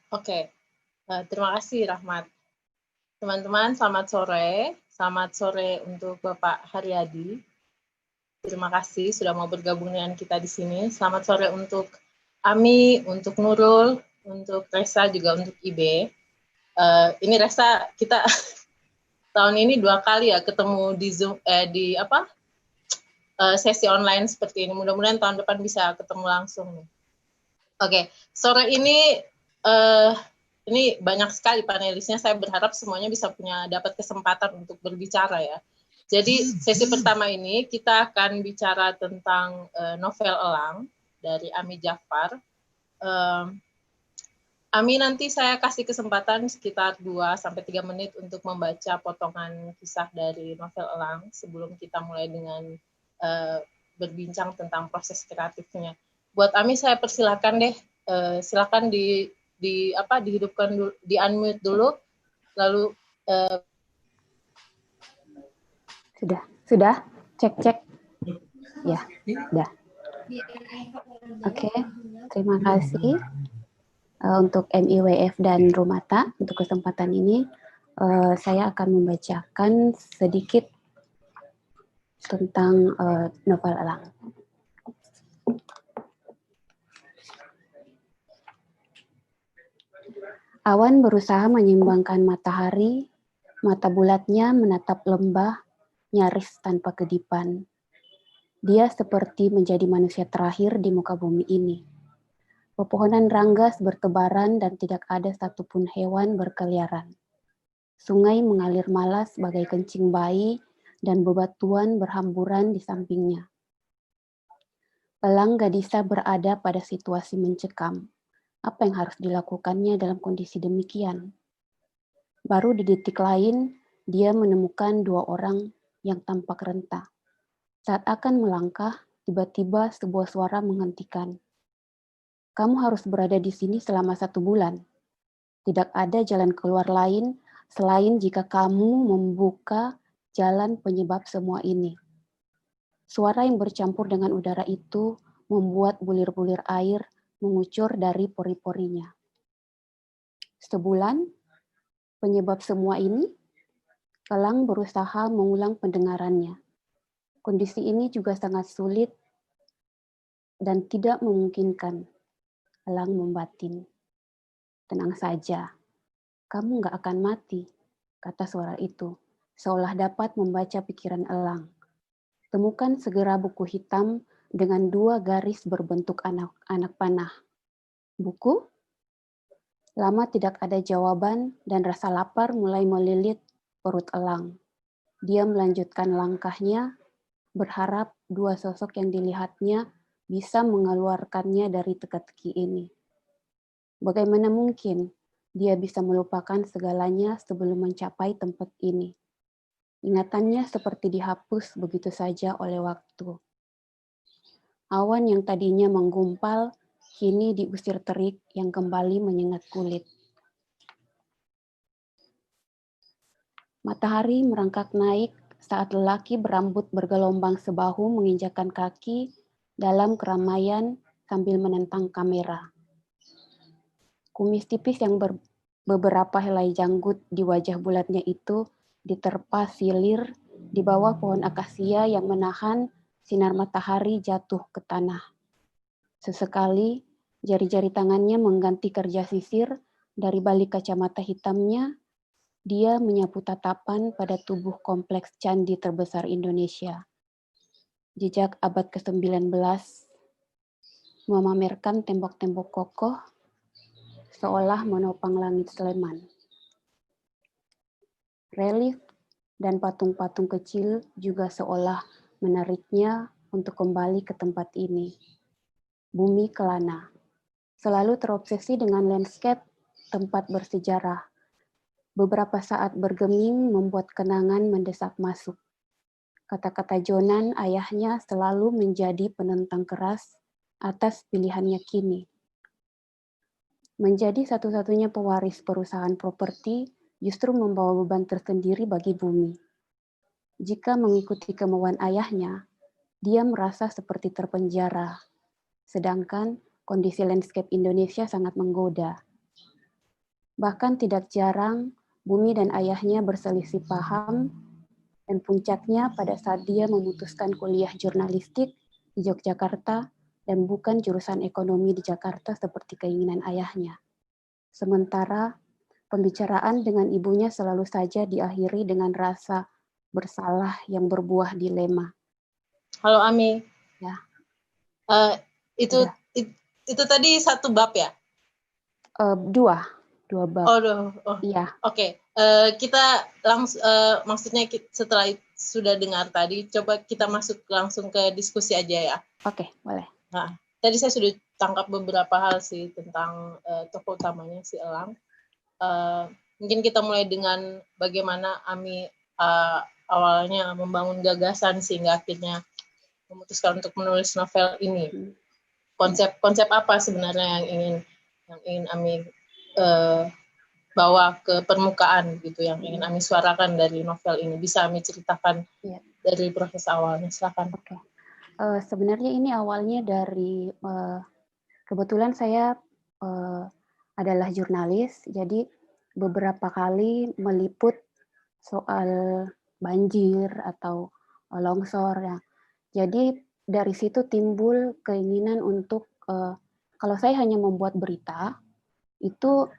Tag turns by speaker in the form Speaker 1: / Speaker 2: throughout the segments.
Speaker 1: Oke, terima kasih Rahmat. Teman-teman selamat sore. Selamat sore untuk Bapak Haryadi. Terima kasih sudah mau bergabung dengan kita di sini. Selamat sore untuk Ami, untuk Nurul, untuk Resa, juga untuk Ibe. Ini Resa, kita tahun ini 2 kali ya ketemu di Zoom, sesi online seperti ini. Mudah-mudahan tahun depan bisa ketemu langsung. Oke, sore ini banyak sekali panelisnya. Saya berharap semuanya bisa dapat kesempatan untuk berbicara ya. Jadi sesi pertama ini kita akan bicara tentang novel Elang dari Ami Jafar. Ami nanti saya kasih kesempatan sekitar 2-3 menit untuk membaca potongan kisah dari novel Elang sebelum kita mulai dengan berbincang tentang proses kreatifnya. Buat Ami saya persilakan deh, silakan dihidupkan dulu, di unmute dulu, lalu
Speaker 2: sudah cek ya, sudah. Oke, terima kasih untuk MIWF dan Rumata untuk kesempatan ini. Saya akan membacakan sedikit tentang novel Elang. Awan berusaha menyimbangkan matahari, mata bulatnya menatap lembah, nyaris tanpa kedipan. Dia seperti menjadi manusia terakhir di muka bumi ini. Pepohonan ranggas bertebaran dan tidak ada satupun hewan berkeliaran. Sungai mengalir malas bagai kencing bayi dan bebatuan berhamburan di sampingnya. Elang Gadisa berada pada situasi mencekam. Apa yang harus dilakukannya dalam kondisi demikian? Baru di detik lain, dia menemukan 2 orang yang tampak renta. Saat akan melangkah, tiba-tiba sebuah suara menghentikan. Kamu harus berada di sini selama 1 bulan. Tidak ada jalan keluar lain selain jika kamu membuka jalan penyebab semua ini. Suara yang bercampur dengan udara itu membuat bulir-bulir air mengucur dari pori-porinya. Sebulan, penyebab semua ini? Elang berusaha mengulang pendengarannya. Kondisi ini juga sangat sulit dan tidak memungkinkan. Elang membatin. Tenang saja, kamu nggak akan mati, kata suara itu, seolah dapat membaca pikiran Elang. Temukan segera buku hitam dengan 2 garis berbentuk anak panah. Buku? Lama tidak ada jawaban dan rasa lapar mulai melilit perut Elang. Dia melanjutkan langkahnya, berharap 2 sosok yang dilihatnya bisa mengeluarkannya dari teka-teki ini. Bagaimana mungkin dia bisa melupakan segalanya sebelum mencapai tempat ini? Ingatannya seperti dihapus begitu saja oleh waktu. Awan yang tadinya menggumpal, kini diusir terik yang kembali menyengat kulit. Matahari merangkak naik saat lelaki berambut bergelombang sebahu menginjakkan kaki dalam keramaian sambil menentang kamera. Kumis tipis yang beberapa helai janggut di wajah bulatnya itu diterpa silir di bawah pohon akasia yang menahan sinar matahari jatuh ke tanah. Sesekali, jari-jari tangannya mengganti kerja sisir dari balik kacamata hitamnya. Dia menyapu tatapan pada tubuh kompleks candi terbesar Indonesia. Jejak abad ke-19 memamerkan tembok-tembok kokoh seolah menopang langit Sleman. Relief dan patung-patung kecil juga seolah menariknya untuk kembali ke tempat ini. Bumi Kelana selalu terobsesi dengan landscape tempat bersejarah. Beberapa saat bergeming membuat kenangan mendesak masuk. Kata-kata Jonan ayahnya selalu menjadi penentang keras atas pilihannya kini. Menjadi satu-satunya pewaris perusahaan properti justru membawa beban tersendiri bagi bumi. Jika mengikuti kemauan ayahnya, dia merasa seperti terpenjara. Sedangkan kondisi landscape Indonesia sangat menggoda. Bahkan tidak jarang Bumi dan ayahnya berselisih paham, dan puncaknya pada saat dia memutuskan kuliah jurnalistik di Yogyakarta dan bukan jurusan ekonomi di Jakarta seperti keinginan ayahnya. Sementara pembicaraan dengan ibunya selalu saja diakhiri dengan rasa bersalah yang berbuah dilema.
Speaker 1: Halo Ami.
Speaker 2: Ya.
Speaker 1: Itu tadi satu bab ya?
Speaker 2: Dua bab. Iya.
Speaker 1: Oke. Kita langsung, maksudnya setelah sudah dengar tadi, coba kita masuk langsung ke diskusi aja ya.
Speaker 2: Oke, boleh.
Speaker 1: Nah, tadi saya sudah tangkap beberapa hal sih tentang tokoh utamanya si Elang. Mungkin kita mulai dengan bagaimana Ami awalnya membangun gagasan sehingga akhirnya memutuskan untuk menulis novel ini. Konsep apa sebenarnya yang ingin Ami bawa ke permukaan gitu, yang ingin Ami suarakan dari novel ini? Bisa Ami ceritakan dari proses awalnya, silakan.
Speaker 2: Oke. Sebenarnya ini awalnya dari kebetulan saya adalah jurnalis, jadi beberapa kali meliput soal banjir atau longsor ya. Jadi dari situ timbul keinginan untuk kalau saya hanya membuat berita itu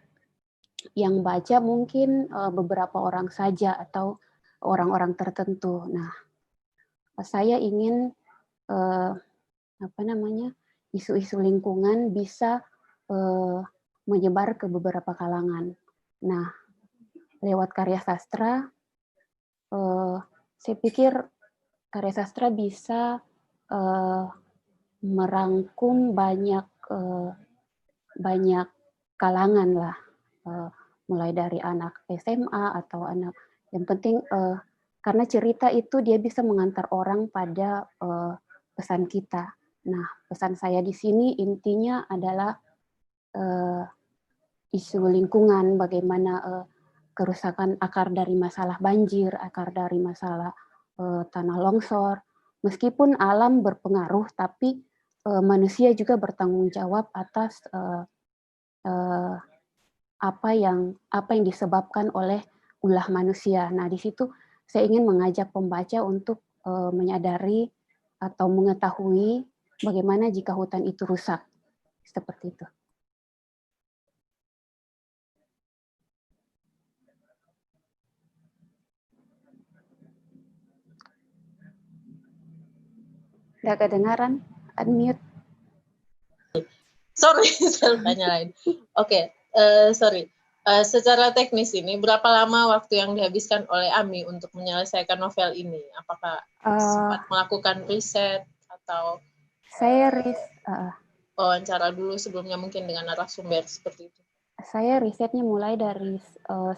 Speaker 2: yang baca mungkin beberapa orang saja atau orang-orang tertentu. Nah, saya ingin isu-isu lingkungan bisa menyebar ke beberapa kalangan. Nah, lewat karya sastra, saya pikir karya sastra bisa merangkum banyak kalangan lah, mulai dari anak SMA atau anak, yang penting karena cerita itu dia bisa mengantar orang pada pesan kita. Nah, pesan saya di sini intinya adalah isu lingkungan, bagaimana kerusakan akar dari masalah banjir, akar dari masalah tanah longsor. Meskipun alam berpengaruh, tapi manusia juga bertanggung jawab atas apa yang disebabkan oleh ulah manusia. Nah, di situ saya ingin mengajak pembaca untuk menyadari atau mengetahui bagaimana jika hutan itu rusak. Seperti itu. Nggak kedengaran? Unmute.
Speaker 1: Sorry, saya tanya lain. Oke, sorry. Secara teknis ini, berapa lama waktu yang dihabiskan oleh Ami untuk menyelesaikan novel ini? Apakah sempat melakukan riset atau
Speaker 2: saya
Speaker 1: wawancara dulu sebelumnya mungkin dengan narasumber seperti itu?
Speaker 2: Saya risetnya mulai dari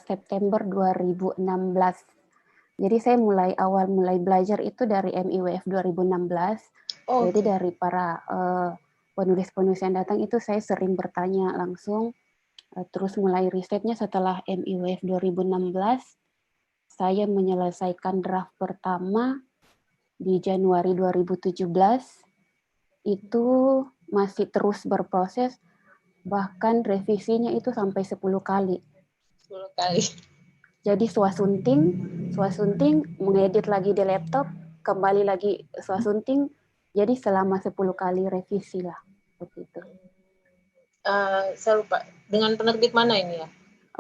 Speaker 2: September 2016. Jadi saya mulai belajar itu dari MIWF 2016. Jadi dari para penulis-penulis yang datang itu saya sering bertanya langsung. Terus mulai risetnya setelah MIWF 2016, saya menyelesaikan draft pertama di Januari 2017. Itu masih terus berproses, bahkan revisinya itu sampai 10 kali.
Speaker 1: 10 kali.
Speaker 2: Jadi swasunting, mengedit lagi di laptop, kembali lagi swasunting, jadi selama 10 kali revisi lah. Begitu.
Speaker 1: Saya lupa, dengan penerbit mana ini ya?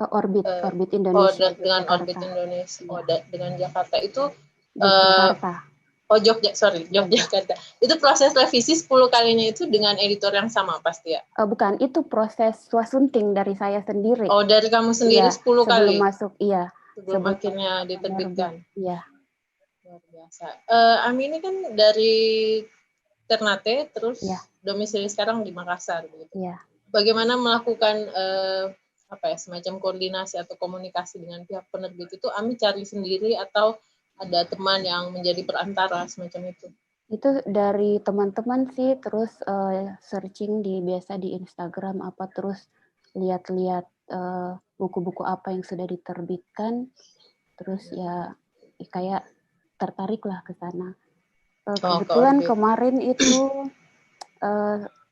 Speaker 2: Orbit Indonesia.
Speaker 1: Dengan Orbit Indonesia.
Speaker 2: Iya.
Speaker 1: Dengan Jakarta itu
Speaker 2: Jakarta.
Speaker 1: Yogyakarta. Itu proses revisi 10 kalinya itu dengan editor yang sama pasti ya?
Speaker 2: Bukan, itu proses swasunting dari saya sendiri.
Speaker 1: Oh, dari kamu sendiri 10 kali?
Speaker 2: Sebelum masuk, iya.
Speaker 1: Sebelum akhirnya diterbitkan?
Speaker 2: Iya.
Speaker 1: Luar biasa. Ami ini kan dari Ternate, terus domisili sekarang di Makassar. Gitu.
Speaker 2: Iya.
Speaker 1: Bagaimana melakukan semacam koordinasi atau komunikasi dengan pihak penerbit itu? Ami cari sendiri atau ada teman yang menjadi perantara semacam itu?
Speaker 2: Itu dari teman-teman sih, terus searching biasa di Instagram terus lihat-lihat buku-buku apa yang sudah diterbitkan, terus ya kayak tertarik lah ke sana. Kebetulan kemarin itu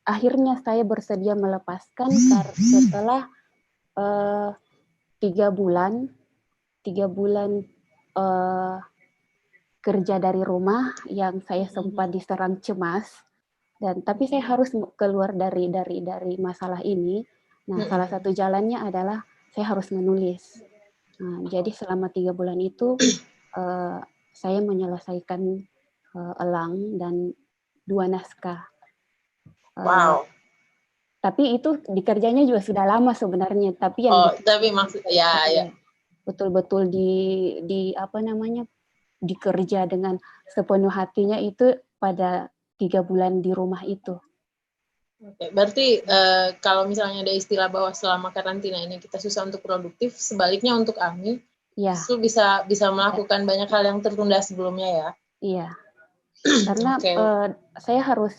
Speaker 2: akhirnya saya bersedia melepaskan setelah 3 bulan kerja dari rumah yang saya sempat diserang cemas, dan tapi saya harus keluar dari masalah ini. Nah, salah satu jalannya adalah saya harus menulis. Nah, jadi selama 3 bulan itu saya menyelesaikan elang dan 2 naskah.
Speaker 1: Wow.
Speaker 2: Tapi itu dikerjanya juga sudah lama sebenarnya. Tapi yang
Speaker 1: tapi maksud ya.
Speaker 2: Betul-betul di apa namanya, dikerja dengan sepenuh hatinya itu pada 3 bulan di rumah itu.
Speaker 1: Oke, berarti kalau misalnya ada istilah bahwa selama karantina ini kita susah untuk produktif, sebaliknya untuk Ami, justru bisa melakukan banyak hal yang tertunda sebelumnya ya.
Speaker 2: Iya, karena saya harus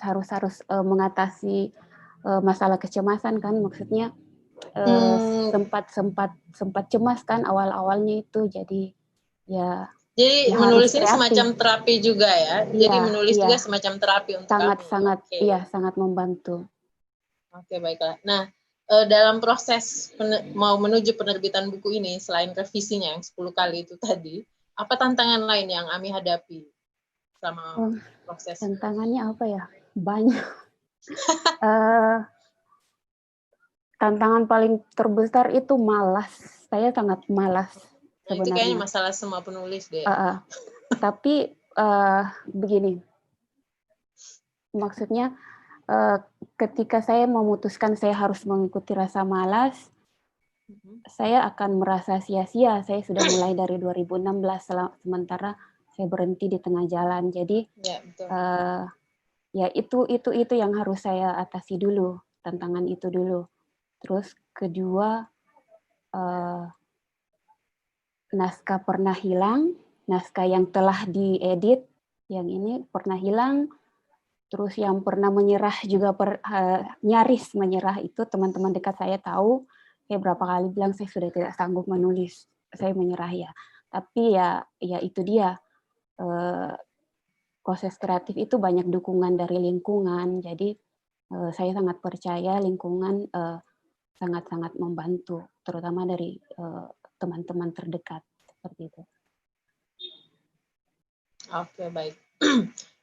Speaker 2: mengatasi masalah kecemasan kan, maksudnya sempat cemas kan awal-awalnya itu, jadi ya.
Speaker 1: Jadi menulis ini semacam terapi juga ya. Jadi menulis juga semacam terapi untuk
Speaker 2: sangat membantu.
Speaker 1: Oke, baiklah. Nah, dalam proses mau menuju penerbitan buku ini, selain revisinya yang 10 kali itu tadi, apa tantangan lain yang Ami hadapi selama proses?
Speaker 2: Tantangannya apa ya? Banyak. Tantangan paling terbesar itu malas. Saya sangat malas.
Speaker 1: Itu kayaknya masalah semua penulis deh.
Speaker 2: Tapi begini, maksudnya ketika saya memutuskan saya harus mengikuti rasa malas, saya akan merasa sia-sia. Saya sudah mulai dari 2016, sementara saya berhenti di tengah jalan. Jadi ya itu yang harus saya atasi dulu, tantangan itu dulu. Terus kedua, naskah pernah hilang, naskah yang telah diedit, yang ini pernah hilang. Terus yang pernah menyerah juga nyaris menyerah itu teman-teman dekat saya tahu. Saya berapa kali bilang saya sudah tidak sanggup menulis, saya menyerah ya. Tapi ya itu dia, proses kreatif itu banyak dukungan dari lingkungan. Jadi saya sangat percaya lingkungan sangat-sangat membantu, terutama dari teman-teman terdekat seperti itu.
Speaker 1: Oke, baik.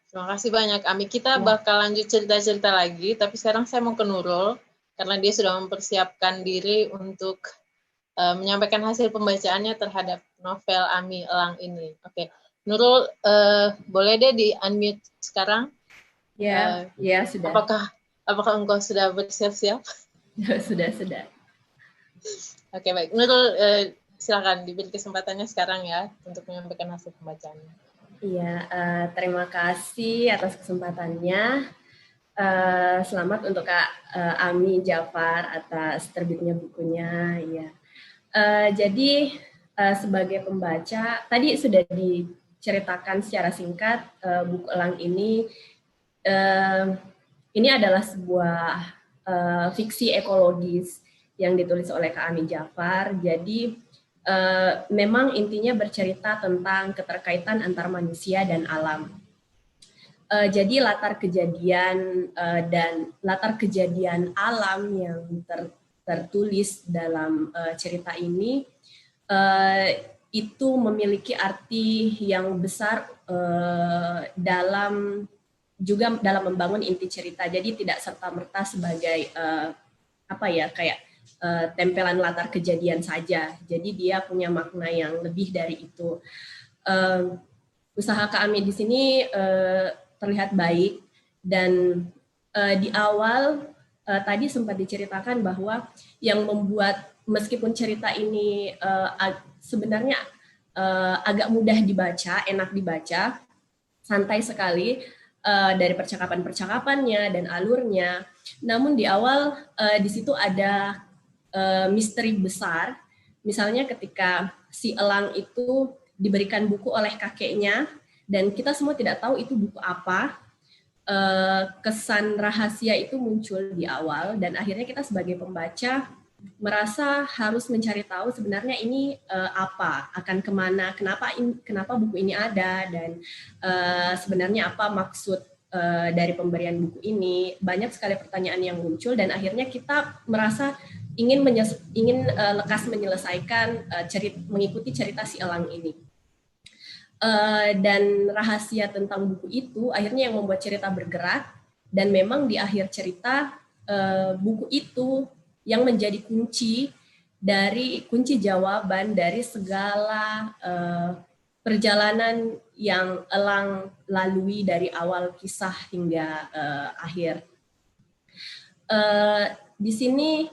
Speaker 1: Terima kasih banyak, Ami. Kita bakal lanjut cerita-cerita lagi, tapi sekarang saya mau ke Nurul, karena dia sudah mempersiapkan diri untuk menyampaikan hasil pembacaannya terhadap novel Ami Elang ini. Oke, Nurul, boleh deh di-unmute sekarang?
Speaker 3: Ya, sudah.
Speaker 1: Apakah engkau sudah bersiap-siap?
Speaker 3: Sudah.
Speaker 1: Oke, baik. Nurul, silakan diberi kesempatannya sekarang ya, untuk menyampaikan hasil pembacaannya.
Speaker 3: Iya, terima kasih atas kesempatannya. Selamat untuk Kak Ami Jafar atas terbitnya bukunya. Ya. Jadi sebagai pembaca, tadi sudah diceritakan secara singkat buku Elang ini adalah sebuah fiksi ekologis yang ditulis oleh Kak Ami Jafar. Jadi memang intinya bercerita tentang keterkaitan antar manusia dan alam. Jadi latar kejadian alam yang tertulis dalam cerita ini itu memiliki arti yang besar dalam membangun inti cerita. Jadi tidak serta-merta sebagai tempelan latar kejadian saja. Jadi dia punya makna yang lebih dari itu. Usaha Kak Ami di sini terlihat baik, dan di awal tadi sempat diceritakan bahwa yang membuat meskipun cerita ini sebenarnya agak mudah dibaca, enak dibaca, santai sekali dari percakapan-percakapannya dan alurnya. Namun di awal di situ ada misteri besar, misalnya ketika si elang itu diberikan buku oleh kakeknya dan kita semua tidak tahu itu buku apa, kesan rahasia itu muncul di awal dan akhirnya kita sebagai pembaca merasa harus mencari tahu sebenarnya ini apa, akan kemana, kenapa buku ini ada, dan sebenarnya apa maksud dari pemberian buku ini. Banyak sekali pertanyaan yang muncul dan akhirnya kita merasa ingin lekas menyelesaikan mengikuti cerita si elang ini. Dan rahasia tentang buku itu akhirnya yang membuat cerita bergerak, dan memang di akhir cerita buku itu yang menjadi kunci jawaban dari segala perjalanan yang elang lalui dari awal kisah hingga akhir. Di sini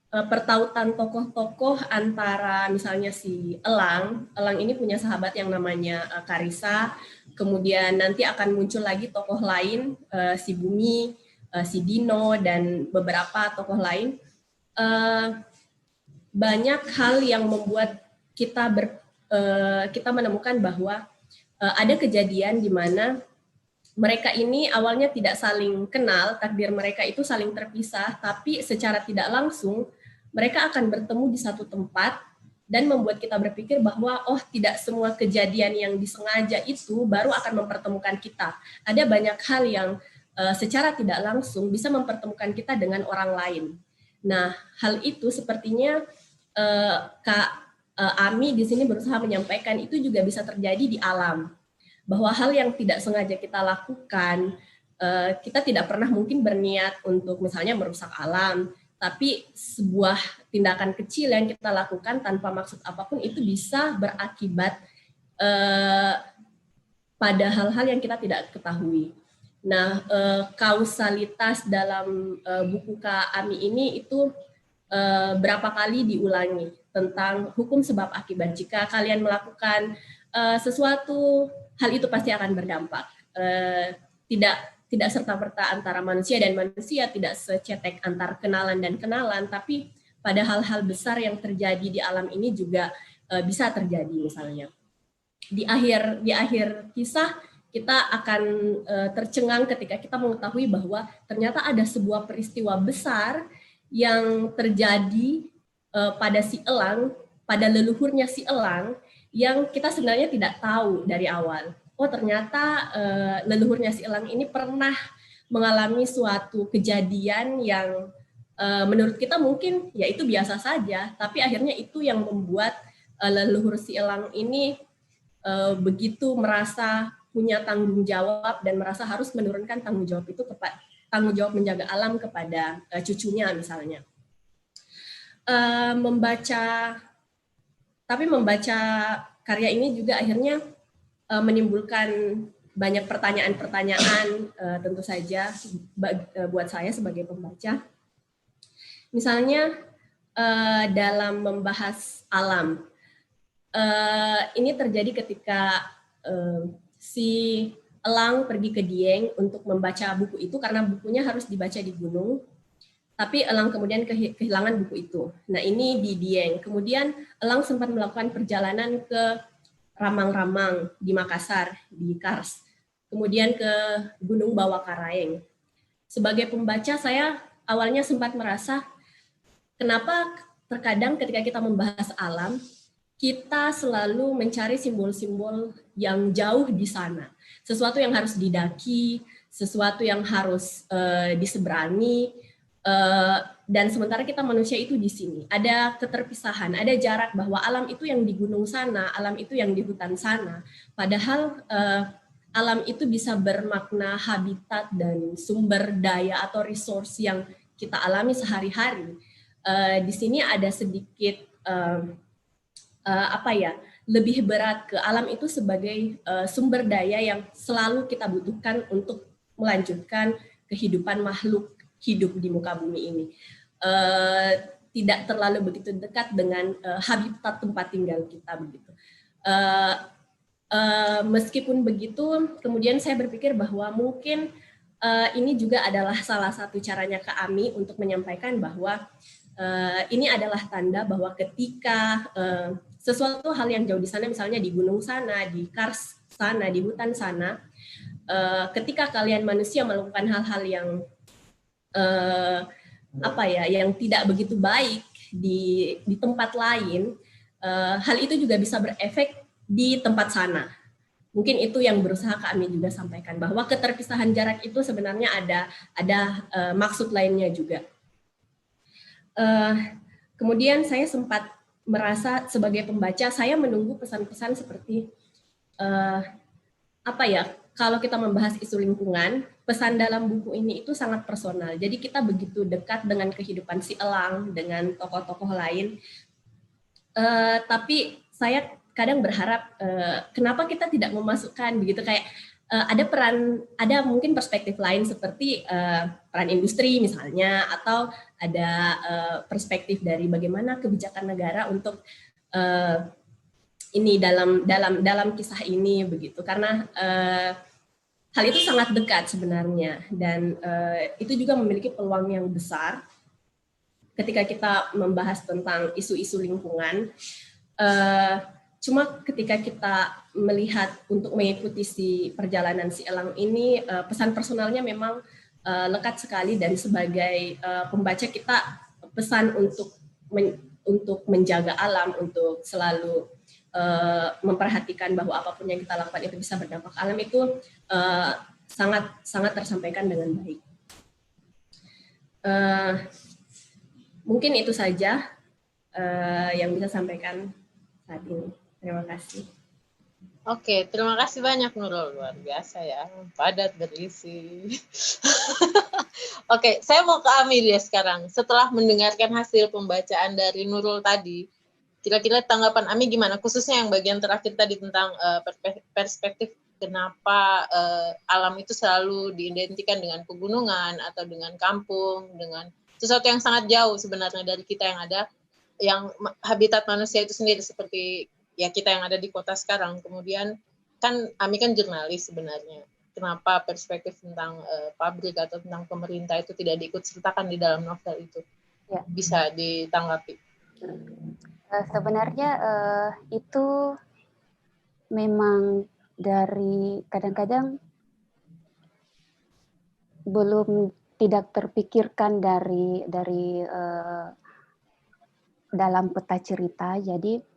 Speaker 3: pertautan tokoh-tokoh antara misalnya si Elang ini punya sahabat yang namanya Karissa, kemudian nanti akan muncul lagi tokoh lain, si Bumi, si Dino, dan beberapa tokoh lain. Banyak hal yang membuat kita menemukan bahwa ada kejadian di mana mereka ini awalnya tidak saling kenal, takdir mereka itu saling terpisah, tapi secara tidak langsung mereka akan bertemu di satu tempat dan membuat kita berpikir bahwa tidak semua kejadian yang disengaja itu baru akan mempertemukan kita. Ada banyak hal yang secara tidak langsung bisa mempertemukan kita dengan orang lain. Nah, hal itu sepertinya Kak Ami di sini berusaha menyampaikan itu juga bisa terjadi di alam. Bahwa hal yang tidak sengaja kita lakukan, kita tidak pernah mungkin berniat untuk misalnya merusak alam, tapi sebuah tindakan kecil yang kita lakukan tanpa maksud apapun itu bisa berakibat pada hal-hal yang kita tidak ketahui. Nah, kausalitas dalam buku Kak Ami ini itu berapa kali diulangi tentang hukum sebab akibat. Jika kalian melakukan sesuatu, hal itu pasti akan berdampak. Tidak serta-merta antara manusia dan manusia, tidak secetek antar kenalan dan kenalan, tapi pada hal-hal besar yang terjadi di alam ini juga bisa terjadi. Misalnya di akhir kisah kita akan tercengang ketika kita mengetahui bahwa ternyata ada sebuah peristiwa besar yang terjadi pada si elang, pada leluhurnya si elang, yang kita sebenarnya tidak tahu dari awal. Ternyata leluhurnya si elang ini pernah mengalami suatu kejadian yang menurut kita mungkin ya itu biasa saja, tapi akhirnya itu yang membuat leluhur si elang ini begitu merasa punya tanggung jawab dan merasa harus menurunkan tanggung jawab itu tanggung jawab menjaga alam kepada cucunya misalnya. Membaca karya ini juga akhirnya menimbulkan banyak pertanyaan-pertanyaan tentu saja buat saya sebagai pembaca. Misalnya dalam membahas alam, ini terjadi ketika si elang pergi ke Dieng untuk membaca buku itu karena bukunya harus dibaca di gunung. Tapi elang kemudian kehilangan buku itu. Nah, ini di Dieng. Kemudian elang sempat melakukan perjalanan ke Ramang-Ramang di Makassar, di Kars. Kemudian ke Gunung Bawah Karaeng. Sebagai pembaca, saya awalnya sempat merasa kenapa terkadang ketika kita membahas alam, kita selalu mencari simbol-simbol yang jauh di sana. Sesuatu yang harus didaki, sesuatu yang harus diseberangi, dan sementara kita manusia itu di sini. Ada keterpisahan, ada jarak bahwa alam itu yang di gunung sana, alam itu yang di hutan sana. Padahal alam itu bisa bermakna habitat dan sumber daya atau resource yang kita alami sehari-hari. Di sini ada sedikit lebih berat ke alam itu sebagai sumber daya yang selalu kita butuhkan untuk melanjutkan kehidupan makhluk hidup di muka bumi ini. Tidak terlalu begitu dekat dengan habitat tempat tinggal kita begitu. Meskipun begitu, kemudian saya berpikir bahwa mungkin ini juga adalah salah satu caranya Kak Ami untuk menyampaikan bahwa ini adalah tanda bahwa ketika sesuatu hal yang jauh di sana, misalnya di gunung sana, di Kars sana, di hutan sana, ketika kalian manusia melakukan hal-hal yang yang tidak begitu baik di tempat lain, hal itu juga bisa berefek di tempat sana. Mungkin itu yang berusaha kami juga sampaikan, bahwa keterpisahan jarak itu sebenarnya ada maksud lainnya juga. Kemudian saya sempat merasa sebagai pembaca, saya menunggu pesan-pesan seperti apa ya, kalau kita membahas isu lingkungan, pesan dalam buku ini itu sangat personal. Jadi kita begitu dekat dengan kehidupan si Elang, dengan tokoh-tokoh lain. Tapi saya kadang berharap kenapa kita tidak memasukkan begitu, kayak ada mungkin perspektif lain seperti peran industri misalnya, atau ada perspektif dari bagaimana kebijakan negara untuk ini dalam kisah ini begitu, karena hal itu sangat dekat sebenarnya, dan itu juga memiliki peluang yang besar ketika kita membahas tentang isu-isu lingkungan. Cuma ketika kita melihat untuk mengikuti perjalanan si Elang ini, pesan personalnya memang lekat sekali, dan sebagai pembaca kita pesan untuk menjaga alam, untuk selalu memperhatikan bahwa apapun yang kita lakukan itu bisa berdampak alam, itu sangat tersampaikan dengan baik. Mungkin itu saja yang bisa sampaikan saat ini. Terima kasih.
Speaker 1: Oke, terima kasih banyak Nurul, luar biasa ya, padat berisi. Oke, saya mau ke Ami dia sekarang. Setelah mendengarkan hasil pembacaan dari Nurul tadi, kira-kira tanggapan Ami gimana? Khususnya yang bagian terakhir tadi tentang perspektif kenapa alam itu selalu diidentikan dengan pegunungan atau dengan kampung, dengan sesuatu yang sangat jauh sebenarnya dari kita yang ada, yang habitat manusia itu sendiri, seperti ya kita yang ada di kota sekarang. Kemudian kan Ami kan jurnalis sebenarnya. Kenapa perspektif tentang pabrik atau tentang pemerintah itu tidak diikut sertakan di dalam novel itu? Ya. Bisa ditanggapi.
Speaker 2: Sebenarnya itu memang dari kadang-kadang belum tidak terpikirkan dari dalam peta cerita. Jadi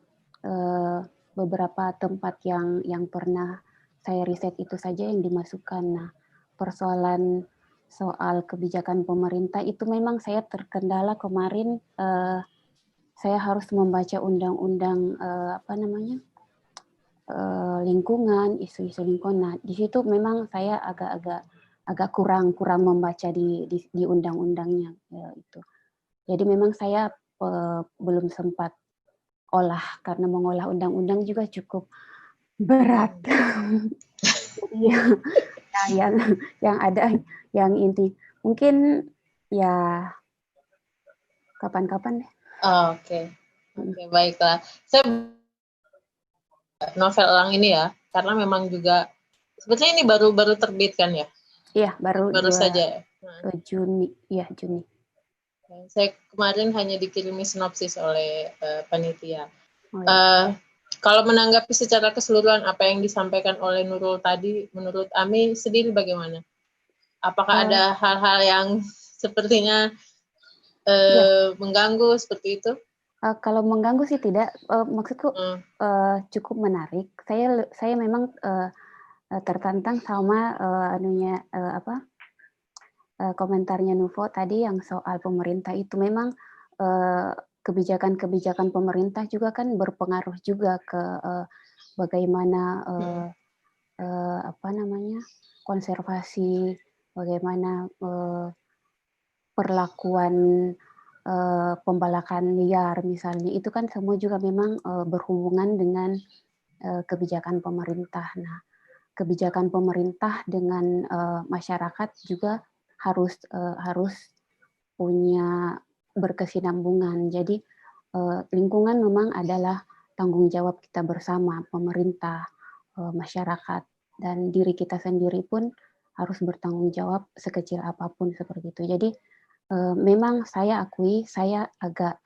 Speaker 2: beberapa tempat yang pernah saya riset itu saja yang dimasukkan. Nah, persoalan soal kebijakan pemerintah itu memang saya terkendala kemarin. Saya harus membaca undang-undang lingkungan, isu-isu lingkungan. Nah, di situ memang saya agak kurang membaca di undang-undangnya itu. Jadi memang saya belum sempat olah, karena mengolah undang-undang juga cukup berat. yang ada yang inti mungkin ya kapan-kapan deh.
Speaker 1: Oke, baiklah. Saya novel Elang ini ya, karena memang juga sebetulnya ini baru terbit kan ya?
Speaker 2: Iya, baru
Speaker 1: saja.
Speaker 2: Juni, ya Juni.
Speaker 1: Saya kemarin hanya dikirimi sinopsis oleh panitia. Oh, ya. Kalau menanggapi secara keseluruhan apa yang disampaikan oleh Nurul tadi, menurut Ami sendiri bagaimana? Apakah ada hal-hal yang sepertinya mengganggu seperti itu?
Speaker 2: Kalau mengganggu sih tidak. Maksudku cukup menarik. Saya memang tertantang sama komentarnya Nuvo tadi yang soal pemerintah itu. Memang kebijakan-kebijakan pemerintah juga kan berpengaruh juga ke bagaimana konservasi, bagaimana perlakuan pembalakan liar misalnya, itu kan semua juga memang berhubungan dengan kebijakan pemerintah. Nah, kebijakan pemerintah dengan masyarakat juga harus punya berkesinambungan. Jadi lingkungan memang adalah tanggung jawab kita bersama, pemerintah, masyarakat, dan diri kita sendiri pun harus bertanggung jawab sekecil apapun seperti itu. Jadi memang saya akui saya agak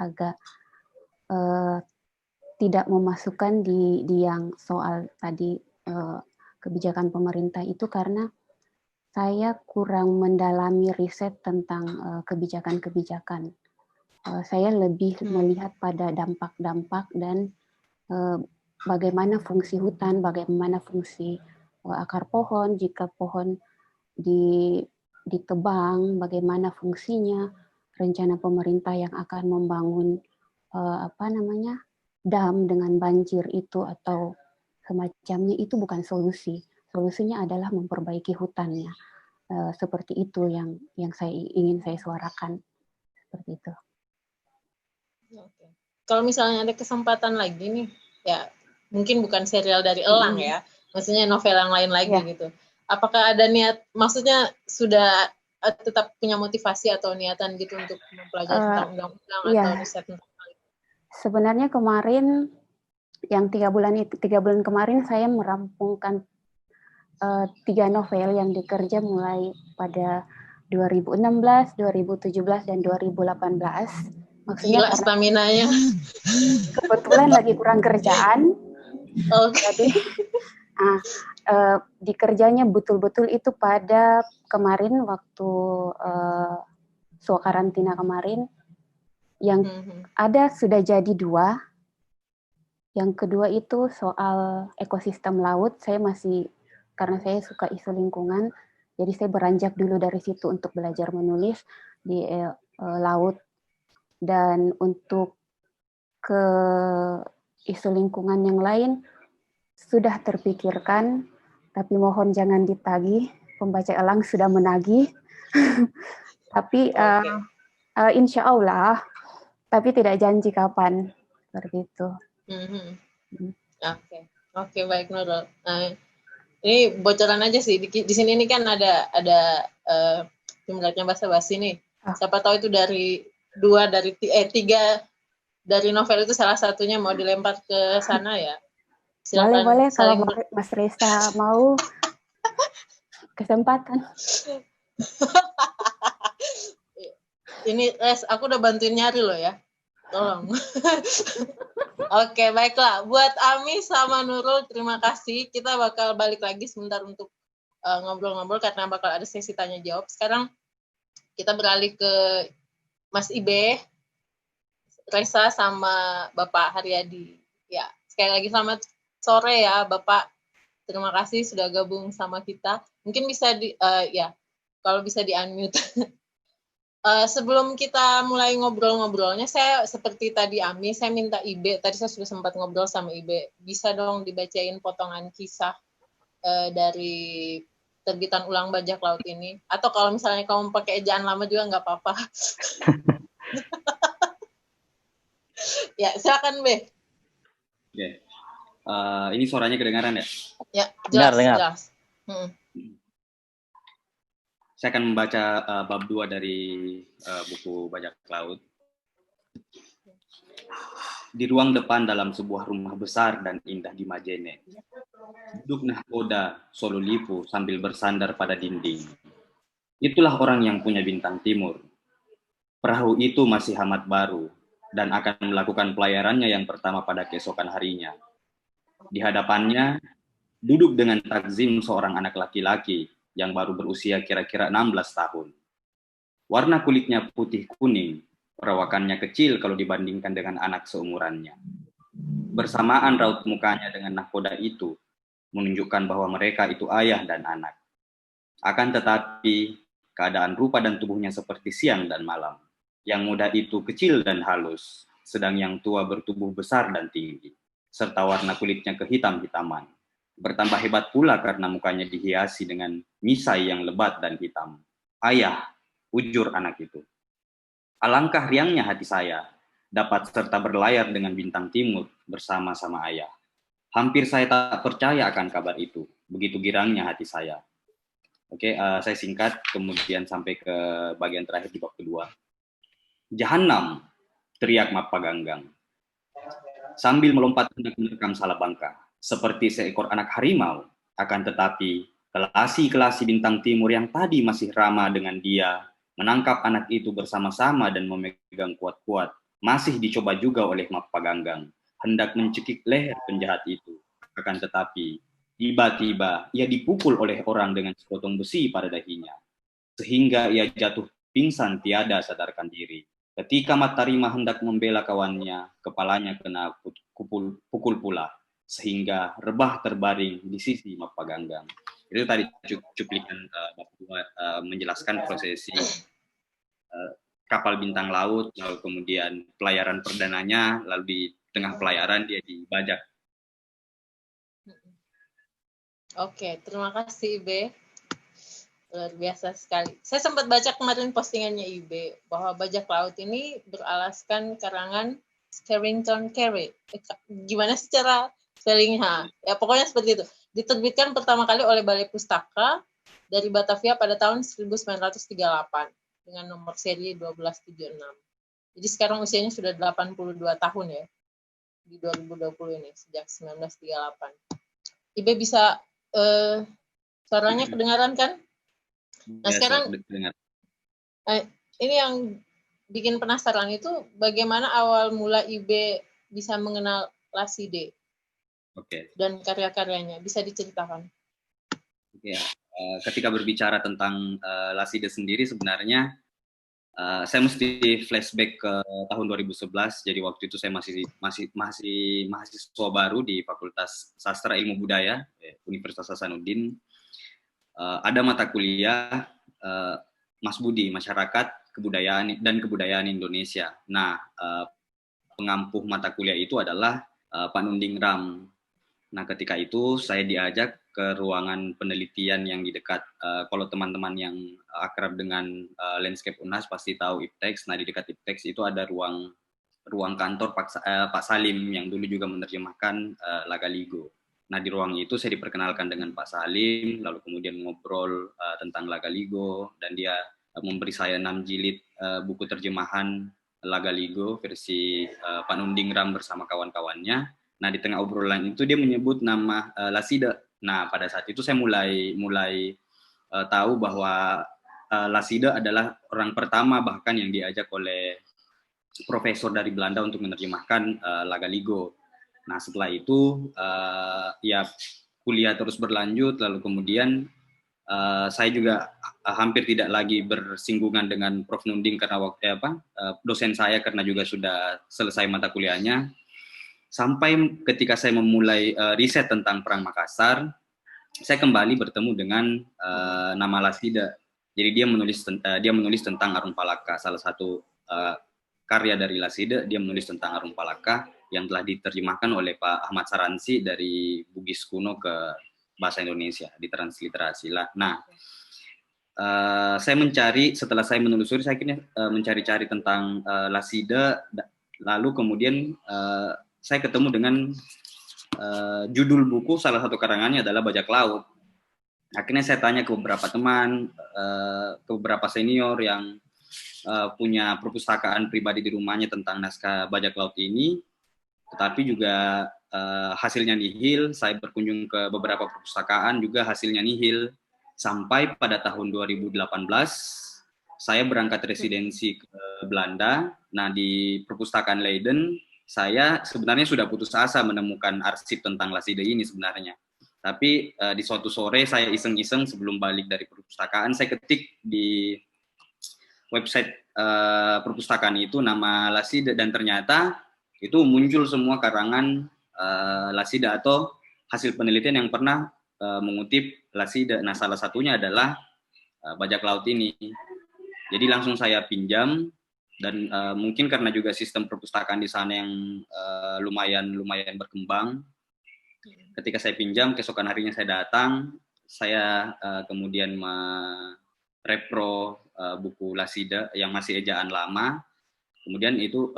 Speaker 2: tidak memasukkan di yang soal tadi kebijakan pemerintah itu, karena saya kurang mendalami riset tentang kebijakan-kebijakan. Saya lebih melihat pada dampak-dampak dan bagaimana fungsi hutan, bagaimana fungsi akar pohon, jika pohon ditebang, bagaimana fungsinya, rencana pemerintah yang akan membangun dam dengan banjir itu atau semacamnya, itu bukan solusi. Solusinya adalah memperbaiki hutannya. Seperti itu yang ingin saya suarakan. Seperti itu.
Speaker 1: Oke. Kalau misalnya ada kesempatan lagi nih, ya mungkin bukan serial dari Elang ya, maksudnya novel yang lain lagi gitu. Apakah ada niat, maksudnya sudah tetap punya motivasi atau niatan gitu untuk mempelajari tentang undang-undang atau riset tentang hal itu?
Speaker 2: Sebenarnya kemarin yang 3 bulan kemarin saya merampungkan 3 novel yang dikerja mulai pada 2016, 2017, dan 2018. Maksudnya
Speaker 1: gila stamina-nya.
Speaker 2: Kebetulan lagi kurang kerjaan. Jadi dikerjanya betul-betul itu pada kemarin waktu karantina kemarin. Yang ada sudah jadi 2. Yang kedua itu soal ekosistem laut. Karena saya suka isu lingkungan, jadi saya beranjak dulu dari situ untuk belajar menulis di laut. Dan untuk ke isu lingkungan yang lain sudah terpikirkan, tapi mohon jangan ditagih. Pembaca Elang sudah menagih. Tapi insya Allah, tapi tidak janji kapan. Seperti itu.
Speaker 1: Oke, baik Nurul. Ini bocoran aja sih, di sini ini kan ada jumlahnya basa-basi nih. Siapa tahu itu dari 3 dari novel itu salah satunya mau dilempar ke sana ya. Silakan.
Speaker 2: Boleh kalau Mas Reza mau kesempatan.
Speaker 1: Ini aku udah bantuin nyari loh ya. Tolong. Oke, baiklah. Buat Ami sama Nurul, terima kasih. Kita bakal balik lagi sebentar untuk ngobrol-ngobrol karena bakal ada sesi tanya jawab. Sekarang kita beralih ke Mas Ibe, Reza sama Bapak Haryadi. Ya, sekali lagi selamat sore ya, Bapak. Terima kasih sudah gabung sama kita. Mungkin bisa kalau bisa di-unmute. Sebelum kita mulai ngobrol-ngobrolnya, saya seperti tadi Ami, saya minta Ibe, tadi saya sudah sempat ngobrol sama Ibe, bisa dong dibacain potongan kisah dari terbitan Ulang Bajak Laut ini, atau kalau misalnya kamu pakai ejaan lama juga nggak apa-apa. Ya, silakan Be.
Speaker 4: Oke. Ini suaranya kedengaran ya?
Speaker 1: Ya, jelas.
Speaker 4: Saya akan membaca bab 2 dari buku Bajak Laut. Di ruang depan dalam sebuah rumah besar dan indah di Majene, duduk nahkoda Sololipo sambil bersandar pada dinding. Itulah orang yang punya bintang timur. Perahu itu masih amat baru dan akan melakukan pelayarannya yang pertama pada keesokan harinya. Di hadapannya, duduk dengan takzim seorang anak laki-laki yang baru berusia kira-kira 16 tahun. Warna kulitnya putih kuning, perawakannya kecil kalau dibandingkan dengan anak seumurannya. Bersamaan raut mukanya dengan nahkoda itu, menunjukkan bahwa mereka itu ayah dan anak. Akan tetapi, keadaan rupa dan tubuhnya seperti siang dan malam. Yang muda itu kecil dan halus, sedang yang tua bertubuh besar dan tinggi, serta warna kulitnya kehitam-hitaman. Bertambah hebat pula karena mukanya dihiasi dengan misai yang lebat dan hitam. Ayah, ujur anak itu. Alangkah riangnya hati saya dapat serta berlayar dengan bintang timur bersama-sama ayah. Hampir saya tak percaya akan kabar itu. Begitu girangnya hati saya. Oke, saya singkat kemudian sampai ke bagian terakhir di bab kedua. Jahannam, teriak Mappa Ganggang sambil melompat hendak menerkam Salabangka seperti seekor anak harimau. Akan tetapi kelasi-kelasi bintang timur yang tadi masih ramah dengan dia menangkap anak itu bersama-sama dan memegang kuat-kuat. Masih dicoba juga oleh Mappa Ganggang hendak mencekik leher penjahat itu. Akan tetapi tiba-tiba ia dipukul oleh orang dengan sepotong besi pada dahinya sehingga ia jatuh pingsan tiada sadarkan diri. Ketika Matarima hendak membela kawannya, kepalanya kena pukul pula. sehingga rebah terbaring di sisi Mapaganggang. Itu tadi cuplikan menjelaskan prosesi kapal bintang laut, lalu kemudian pelayaran perdananya, lalu di tengah pelayaran dia dibajak.
Speaker 1: Oke, terima kasih Ibe. Luar biasa sekali. Saya sempat baca kemarin postingannya Ibe bahwa bajak laut ini beralaskan karangan Carrington Carey. Gimana secara spellingnya? Ya pokoknya seperti itu. Diterbitkan pertama kali oleh Balai Pustaka dari Batavia pada tahun 1938 dengan nomor seri 1276. Jadi sekarang usianya sudah 82 tahun ya di 2020 ini sejak 1938. Ibe bisa suaranya kedengaran kan? Nah sekarang ini yang bikin penasaran itu bagaimana awal mula Ibe bisa mengenal Laside dan karya-karyanya, bisa diceritakan?
Speaker 4: Oke, ketika berbicara tentang Laside sendiri sebenarnya saya mesti flashback ke tahun 2011. Jadi waktu itu saya masih mahasiswa baru di Fakultas Sastra Ilmu Budaya Universitas Hasanuddin. Ada mata kuliah Mas Budi, Masyarakat Kebudayaan dan Kebudayaan Indonesia. Nah, pengampuh mata kuliah itu adalah Pak Nunding Ram. Nah, ketika itu saya diajak ke ruangan penelitian yang di dekat, kalau teman-teman yang akrab dengan landscape UNHAS pasti tahu IPTEX. Nah, di dekat IPTEX itu ada ruang kantor Pak Salim yang dulu juga menerjemahkan Lagaligo. Nah, di ruang itu saya diperkenalkan dengan Pak Salim, lalu kemudian ngobrol tentang Lagaligo, dan dia memberi saya 6 jilid buku terjemahan Lagaligo versi Pak Nunding Ram bersama kawan-kawannya. Nah, di tengah obrolan itu dia menyebut nama Laside. Nah, pada saat itu saya mulai tahu bahwa Laside adalah orang pertama bahkan yang diajak oleh profesor dari Belanda untuk menerjemahkan Lagaligo. Nah, setelah itu ya kuliah terus berlanjut, lalu kemudian saya juga hampir tidak lagi bersinggungan dengan Prof Nunding karena dosen saya, karena juga sudah selesai mata kuliahnya. Sampai ketika saya memulai riset tentang Perang Makassar, saya kembali bertemu dengan nama Laside. Jadi dia menulis tentang Arung Palaka, salah satu karya dari Laside. Dia menulis tentang Arung Palaka yang telah diterjemahkan oleh Pak Ahmad Saransi dari Bugis kuno ke bahasa Indonesia, ditransliterasi. Nah, saya setelah saya menelusuri, saya akhirnya mencari-cari tentang Laside, lalu kemudian saya ketemu dengan judul buku salah satu karangannya adalah Bajak Laut. Akhirnya saya tanya ke beberapa teman, ke beberapa senior yang punya perpustakaan pribadi di rumahnya tentang naskah Bajak Laut ini, tetapi juga hasilnya nihil. Saya berkunjung ke beberapa perpustakaan, juga hasilnya nihil. Sampai pada tahun 2018, saya berangkat residensi ke Belanda. Nah, di perpustakaan Leiden, saya sebenarnya sudah putus asa menemukan arsip tentang Laside ini sebenarnya. Tapi di suatu sore saya iseng-iseng sebelum balik dari perpustakaan, saya ketik di website perpustakaan itu nama Laside, dan ternyata itu muncul semua karangan Laside atau hasil penelitian yang pernah mengutip Laside. Nah, salah satunya adalah Bajak Laut ini. Jadi langsung saya pinjam, dan mungkin karena juga sistem perpustakaan di sana yang lumayan berkembang. Ketika saya pinjam, keesokan harinya saya datang, saya kemudian merepro buku Laside yang masih ejaan lama. Kemudian itu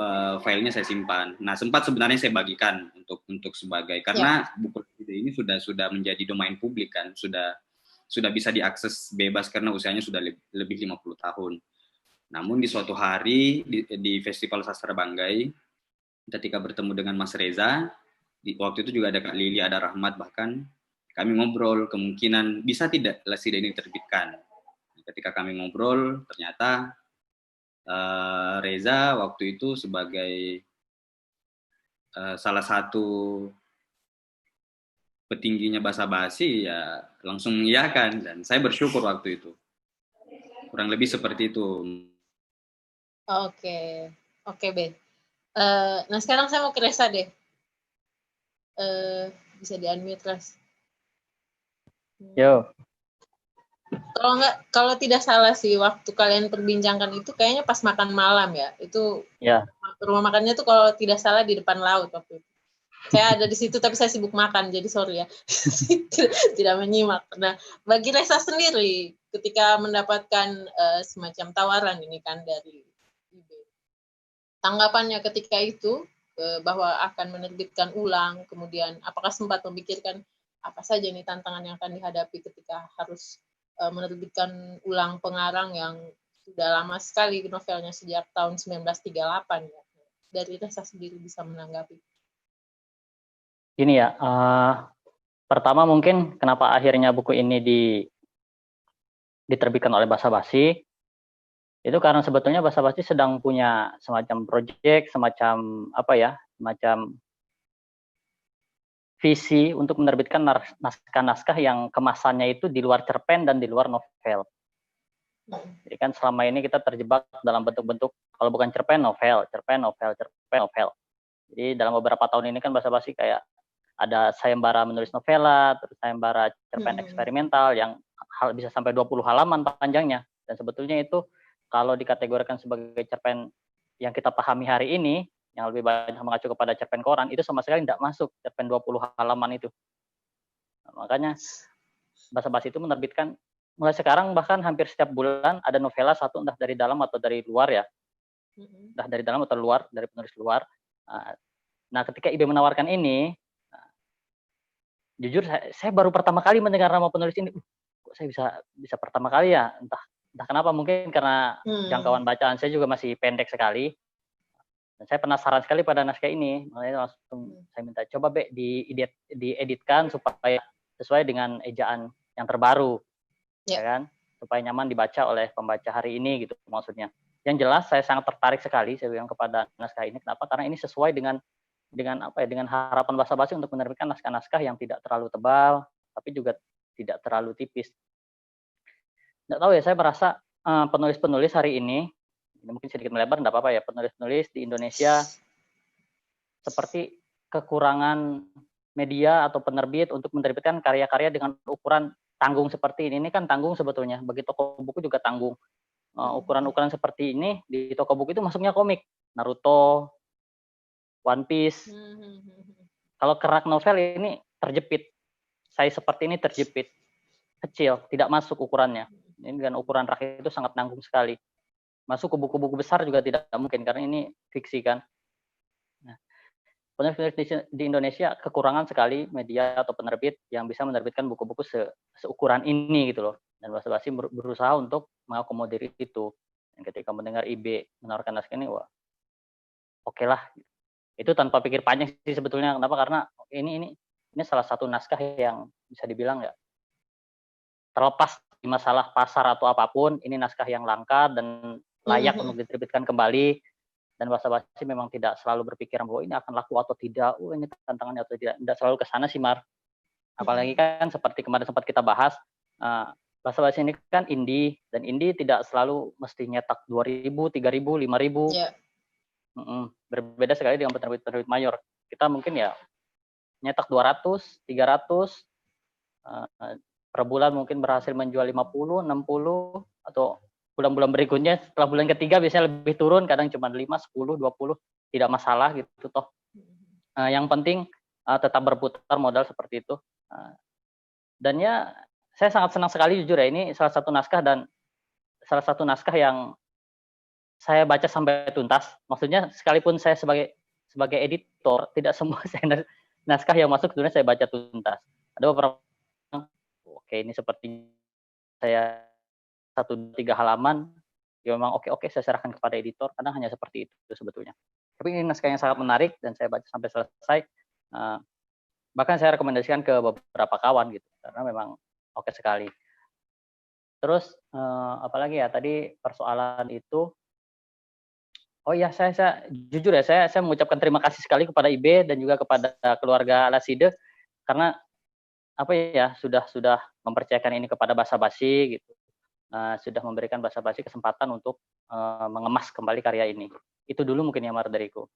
Speaker 4: filenya saya simpan. Nah, sempat sebenarnya saya bagikan untuk sebagai, karena buku ini sudah menjadi domain publik kan, sudah bisa diakses bebas karena usianya sudah lebih 50 tahun. Namun di suatu hari di Festival Sastra Banggai, ketika bertemu dengan Mas Reza, waktu itu juga ada Kak Lili, ada Rahmat, bahkan kami ngobrol kemungkinan bisa tidak Laside ini diterbitkan. Ketika kami ngobrol, ternyata Reza waktu itu sebagai salah satu petingginya basa-basi ya langsung mengiyakan, dan saya bersyukur waktu itu. Kurang lebih seperti itu.
Speaker 1: Oke, Ben. Nah sekarang saya mau ke Reza deh. bisa di-unmute, Ras.
Speaker 5: Yo.
Speaker 1: Kalau tidak salah sih, waktu kalian perbincangkan itu kayaknya pas makan malam ya. Itu
Speaker 5: Ya.
Speaker 1: rumah makannya tuh kalau tidak salah di depan laut waktu itu. Saya ada di situ tapi saya sibuk makan, jadi sorry ya. Tidak menyimak. Nah, bagi Resa sendiri, ketika mendapatkan semacam tawaran ini kan dari IB, tanggapannya ketika itu bahwa akan menerbitkan ulang, kemudian apakah sempat memikirkan apa saja nih tantangan yang akan dihadapi ketika harus menerbitkan ulang pengarang yang sudah lama sekali novelnya sejak tahun 1938 ya. Dari Resa sendiri bisa menanggapi.
Speaker 5: Gini ya, pertama mungkin kenapa akhirnya buku ini diterbitkan oleh Basa Basi, itu karena sebetulnya Basa Basi sedang punya semacam proyek, semacam visi untuk menerbitkan naskah-naskah yang kemasannya itu di luar cerpen dan di luar novel. Jadi kan selama ini kita terjebak dalam bentuk-bentuk, kalau bukan cerpen, novel. Jadi dalam beberapa tahun ini kan Basa Basi kayak ada sayembara menulis novela, terus sayembara cerpen eksperimental yang bisa sampai 20 halaman panjangnya. Dan sebetulnya itu kalau dikategorikan sebagai cerpen yang kita pahami hari ini, yang lebih banyak mengacu kepada cerpen koran, itu sama sekali tidak masuk cerpen 20 halaman itu. Nah, makanya Basa Basi itu menerbitkan, mulai sekarang bahkan hampir setiap bulan ada novela satu, entah dari dalam atau dari luar ya. Entah dari dalam atau luar, dari penulis luar. Nah, ketika IB menawarkan ini, jujur saya baru pertama kali mendengar nama penulis ini. Kok saya bisa pertama kali ya? Entah kenapa, mungkin karena jangkauan bacaan saya juga masih pendek sekali. Dan saya penasaran sekali pada naskah ini. Makanya langsung saya minta coba dieditkan supaya sesuai dengan ejaan yang terbaru, ya kan? Supaya nyaman dibaca oleh pembaca hari ini gitu maksudnya. Yang jelas saya sangat tertarik sekali saya bilang kepada naskah ini. Kenapa? Karena ini sesuai dengan harapan Basa Basi untuk menerbitkan naskah-naskah yang tidak terlalu tebal, tapi juga tidak terlalu tipis. Nggak tahu ya, saya merasa penulis-penulis hari ini mungkin sedikit melebar, nggak apa-apa ya, penulis-penulis di Indonesia seperti kekurangan media atau penerbit untuk menerbitkan karya-karya dengan ukuran tanggung seperti ini. Ini kan tanggung sebetulnya, bagi toko buku juga tanggung. Ukuran-ukuran seperti ini di toko buku itu masuknya komik, Naruto, One Piece. Kalau kerak novel ini terjepit. Saya seperti ini terjepit. Kecil, tidak masuk ukurannya. Ini dengan ukuran rak itu sangat nanggung sekali. Masuk ke buku-buku besar juga tidak mungkin, karena ini fiksi kan. Nah, penulis di Indonesia kekurangan sekali media atau penerbit yang bisa menerbitkan buku-buku seukuran ini gitu loh. Dan Basa Basi berusaha untuk mengakomodir itu. Dan ketika mendengar IB menawarkan naskah ini, wah, oke lah. Itu tanpa pikir panjang sih sebetulnya. Kenapa? Karena ini salah satu naskah yang bisa dibilang ya, terlepas di masalah pasar atau apapun, ini naskah yang langka dan layak untuk diterbitkan kembali. Dan Basa Basi memang tidak selalu berpikiran bahwa ini akan laku atau tidak, ini tantangannya atau tidak. Tidak selalu ke sana sih, Mar. Apalagi kan seperti kemarin sempat kita bahas, Basa Basi ini kan indie, dan indie tidak selalu mesti nyetak 2.000, 3.000, 5.000. Berbeda sekali dengan penerbit-penerbit mayor. Kita mungkin ya nyetak 200, 300, per bulan mungkin berhasil menjual 50, 60, atau bulan-bulan berikutnya setelah bulan ketiga biasanya lebih turun, kadang cuma 5, 10, 20, tidak masalah gitu toh. Yang penting tetap berputar modal seperti itu. Dan ya saya sangat senang sekali jujur ya, ini salah satu naskah yang saya baca sampai tuntas. Maksudnya sekalipun saya sebagai editor, tidak semua naskah yang masuk sebenarnya saya baca tuntas. Ada beberapa, oke ini seperti saya 1-3 halaman, ya memang oke saya serahkan kepada editor, karena hanya seperti itu sebetulnya. Tapi ini naskah yang sangat menarik dan saya baca sampai selesai. Bahkan saya rekomendasikan ke beberapa kawan gitu, karena memang oke sekali. Terus apalagi ya tadi persoalan itu. Oh iya, saya jujur ya, saya mengucapkan terima kasih sekali kepada IB dan juga kepada keluarga Laside, karena apa ya sudah mempercayakan ini kepada Basa Basi gitu, sudah memberikan Basa Basi kesempatan untuk mengemas kembali karya ini. Itu dulu mungkin ya Mar dariku.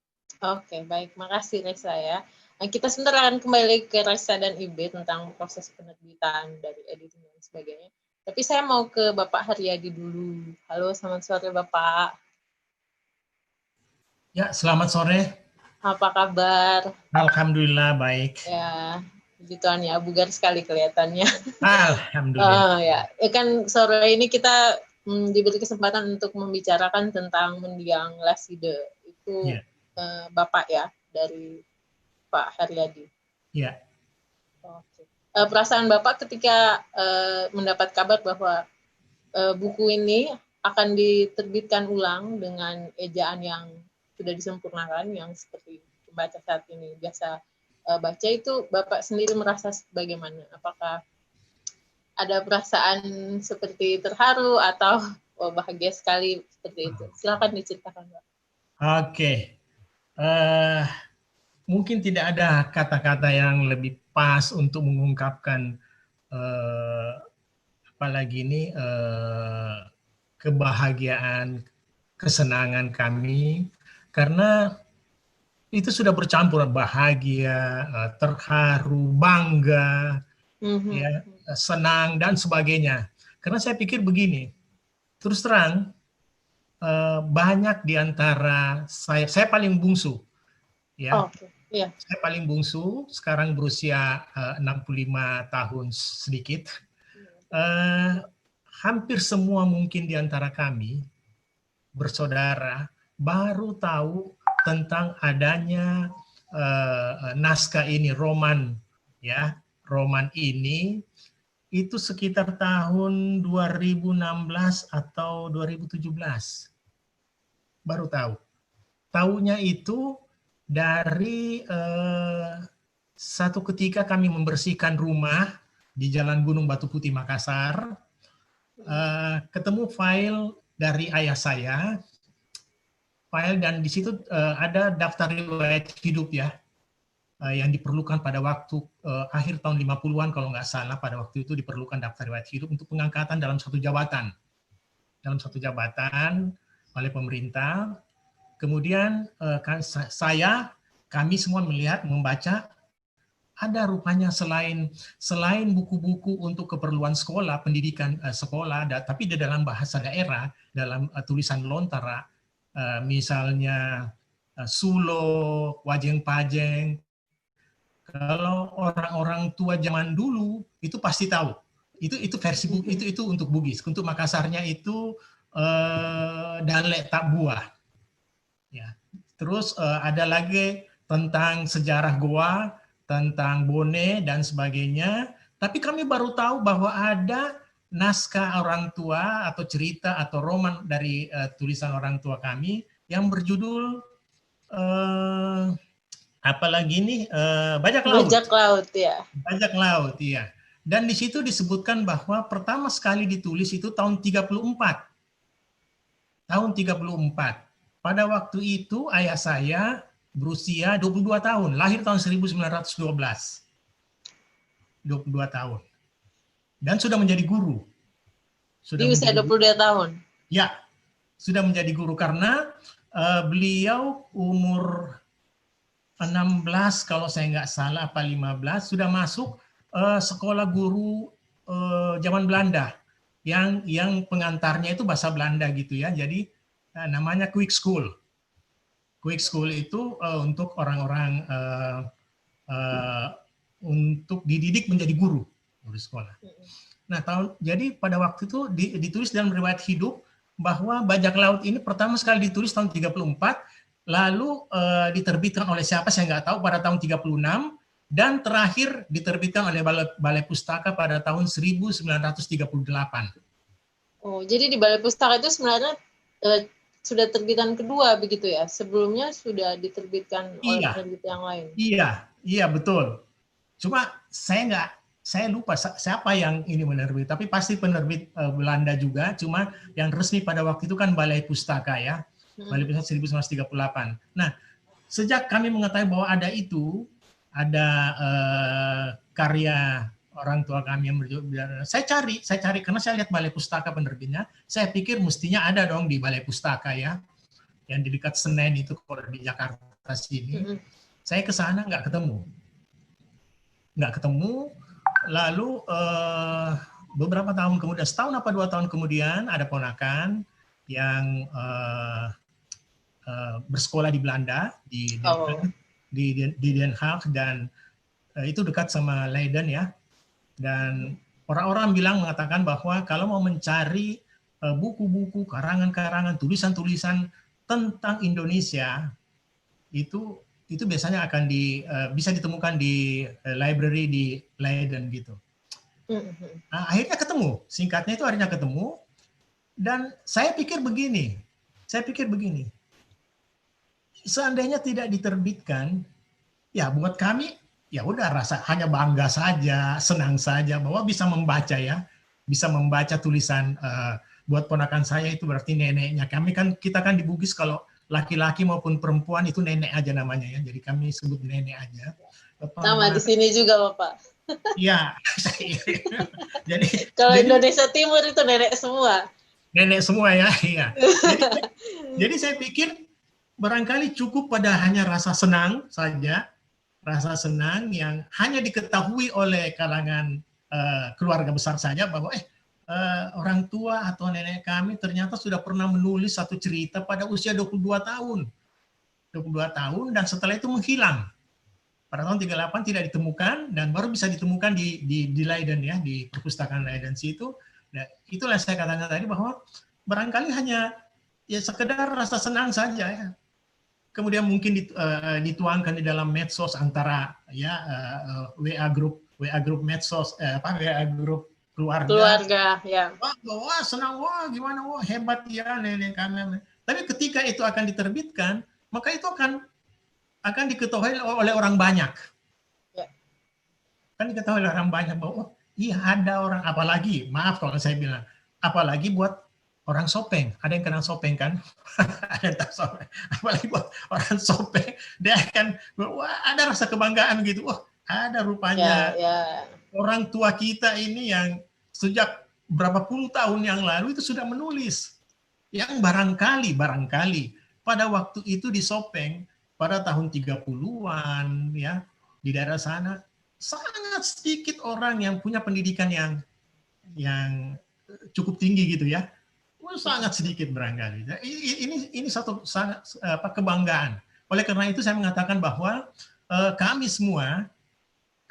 Speaker 1: Oke, baik. Makasih Reza ya. Nah, kita sebentar akan kembali ke Reza dan Ibe tentang proses penerbitan dari editing dan sebagainya. Tapi saya mau ke Bapak Haryadi dulu. Halo, selamat sore Bapak.
Speaker 6: Ya, selamat sore.
Speaker 1: Apa kabar?
Speaker 6: Alhamdulillah baik.
Speaker 1: Ya, puji Tuhan ya, bugar sekali kelihatannya.
Speaker 6: Alhamdulillah.
Speaker 1: Ya, kan sore ini kita diberi kesempatan untuk membicarakan tentang mendiang Laside. Itu Bapak ya, dari Pak Haryadi.
Speaker 6: Iya.
Speaker 1: Oke. Perasaan Bapak ketika mendapat kabar bahwa buku ini akan diterbitkan ulang dengan ejaan yang sudah disempurnakan, yang seperti pembaca saat ini biasa baca, itu Bapak sendiri merasa bagaimana? Apakah ada perasaan seperti terharu atau bahagia sekali seperti itu? Silakan diceritakan, Pak.
Speaker 6: Oke. Mungkin tidak ada kata-kata yang lebih pas untuk mengungkapkan apalagi ini kebahagiaan, kesenangan kami, karena itu sudah bercampur bahagia, terharu, bangga, ya, senang dan sebagainya. Karena saya pikir begini, terus terang banyak di antara saya paling bungsu, ya. Saya paling bungsu, sekarang berusia 65 tahun sedikit. Hampir semua mungkin di antara kami bersaudara baru tahu tentang adanya naskah ini, roman, ya, roman ini itu sekitar tahun 2016 atau 2017 baru tahu. Tahunya itu dari satu ketika kami membersihkan rumah di Jalan Gunung Batu Putih, Makassar, ketemu file dari ayah saya, file, dan di situ ada daftar riwayat hidup ya, yang diperlukan pada waktu akhir tahun 50-an kalau nggak salah, pada waktu itu diperlukan daftar riwayat hidup untuk pengangkatan dalam satu jabatan. Dalam satu jabatan oleh pemerintah. Kemudian kami semua melihat, membaca, ada rupanya selain buku-buku untuk keperluan sekolah, pendidikan sekolah, tapi di dalam bahasa daerah, dalam tulisan lontara, misalnya Sulo, Wajeng Pajeng. Kalau orang-orang tua zaman dulu itu pasti tahu. Itu versi buku itu untuk Bugis. Untuk Makassarnya itu Dalek Tak Buah. Ya. Terus ada lagi tentang sejarah Goa, tentang Bone dan sebagainya. Tapi kami baru tahu bahwa ada naskah orang tua atau cerita atau roman dari tulisan orang tua kami yang berjudul apalagi ini Bajak Laut.
Speaker 1: Bajak Laut ya.
Speaker 6: Bajak Laut, iya. Dan di situ disebutkan bahwa pertama sekali ditulis itu tahun 34. Tahun 34. Pada waktu itu ayah saya berusia 22 tahun, lahir tahun 1912. 22 tahun. Dan sudah menjadi guru.
Speaker 1: Di usia 22 tahun?
Speaker 6: Ya, sudah menjadi guru karena beliau umur 16 kalau saya nggak salah, apa 15, sudah masuk sekolah guru zaman Belanda. Yang pengantarnya itu bahasa Belanda gitu ya, jadi namanya Quick School. Quick School itu untuk orang-orang untuk dididik menjadi guru di sekolah. Nah, jadi pada waktu itu ditulis dalam riwayat hidup bahwa Bajak Laut ini pertama sekali ditulis tahun 34, lalu diterbitkan oleh siapa saya nggak tahu pada tahun 36, dan terakhir diterbitkan oleh Balai Pustaka pada tahun 1938.
Speaker 1: Oh, jadi di Balai Pustaka itu sebenarnya sudah terbitan kedua begitu ya? Sebelumnya sudah diterbitkan oleh penerbit yang lain.
Speaker 6: Iya betul. Cuma saya lupa siapa yang ini menerbit, tapi pasti penerbit Belanda juga. Cuma yang resmi pada waktu itu kan Balai Pustaka ya, Balai Pustaka 1938. Nah, sejak kami mengetahui bahwa ada karya orang tua kami yang berjudul, saya cari karena saya lihat Balai Pustaka penerbitnya, saya pikir mestinya ada dong di Balai Pustaka ya. yang di dekat Senen itu kalau di Jakarta sini. Saya ke sana nggak ketemu. Lalu beberapa tahun kemudian, setahun apa 2 tahun kemudian, ada ponakan yang bersekolah di Belanda, di Den Haag, dan itu dekat sama Leiden ya. Dan orang-orang mengatakan bahwa kalau mau mencari buku-buku, karangan-karangan, tulisan-tulisan tentang Indonesia, itu biasanya akan bisa ditemukan di library di Leiden gitu. Nah, akhirnya ketemu, singkatnya itu akhirnya ketemu, dan saya pikir begini, seandainya tidak diterbitkan, ya buat kami ya udah rasa hanya bangga saja, senang saja bahwa bisa membaca ya, bisa membaca tulisan. Buat ponakan saya itu berarti neneknya. Kita kan di Bugis kalau laki-laki maupun perempuan itu nenek aja namanya ya, jadi kami sebut nenek aja.
Speaker 1: Sama di sini juga Bapak.
Speaker 6: Iya. Jadi
Speaker 1: kalau Indonesia Timur itu nenek semua.
Speaker 6: Nenek semua ya, iya. Jadi saya pikir barangkali cukup pada hanya rasa senang saja, rasa senang yang hanya diketahui oleh kalangan keluarga besar saja bahwa orang tua atau nenek kami ternyata sudah pernah menulis satu cerita pada usia 22 tahun. 22 tahun dan setelah itu menghilang. Pada tahun 38 tidak ditemukan dan baru bisa ditemukan di Leiden ya, di perpustakaan Leiden situ. Nah, itulah saya katakan tadi bahwa barangkali hanya ya sekedar rasa senang saja ya. Kemudian mungkin dituangkan di dalam medsos antara ya WA grup medsos WA grup keluarga ya. Wah senang, wah gimana, wah hebat ya nenek kami. Tapi ketika itu akan diterbitkan, maka itu akan diketahui oleh orang banyak. Ya. Kan diketahui oleh orang banyak bahwa oh, iya ada orang, apalagi maaf kalau saya bilang, apalagi buat orang Sopeng. Ada yang kenal Sopeng kan? Ada yang tahu Sopeng. Apalagi buat orang Sopeng, dia akan wah ada rasa kebanggaan gitu. Wah ada rupanya orang tua kita ini yang sejak berapa puluh tahun yang lalu itu sudah menulis. Yang barangkali pada waktu itu di Sopeng pada tahun 30-an ya di daerah sana sangat sedikit orang yang punya pendidikan yang cukup tinggi gitu ya. Sangat sedikit barangkali. Ini satu sangat kebanggaan. Oleh karena itu saya mengatakan bahwa kami semua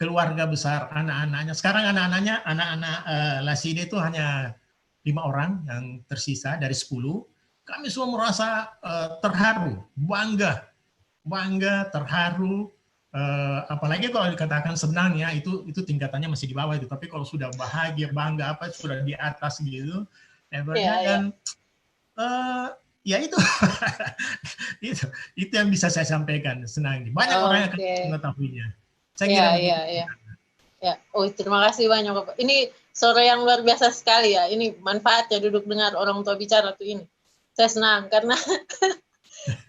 Speaker 6: keluarga besar anak-anaknya. Sekarang anak-anak Laside itu hanya 5 orang yang tersisa dari 10. Kami semua merasa terharu, bangga, terharu. Apalagi kalau dikatakan senang ya itu tingkatannya masih di bawah itu. Tapi kalau sudah bahagia, bangga apa sudah di atas gitu. Dan ya itu itu yang bisa saya sampaikan, senang. Banyak orang yang akan mengetahuinya. Saya kira
Speaker 1: ya. Oh, terima kasih banyak Bapak. Ini sore yang luar biasa sekali ya. Ini manfaatnya duduk dengar orang tua bicara tuh ini. Saya senang karena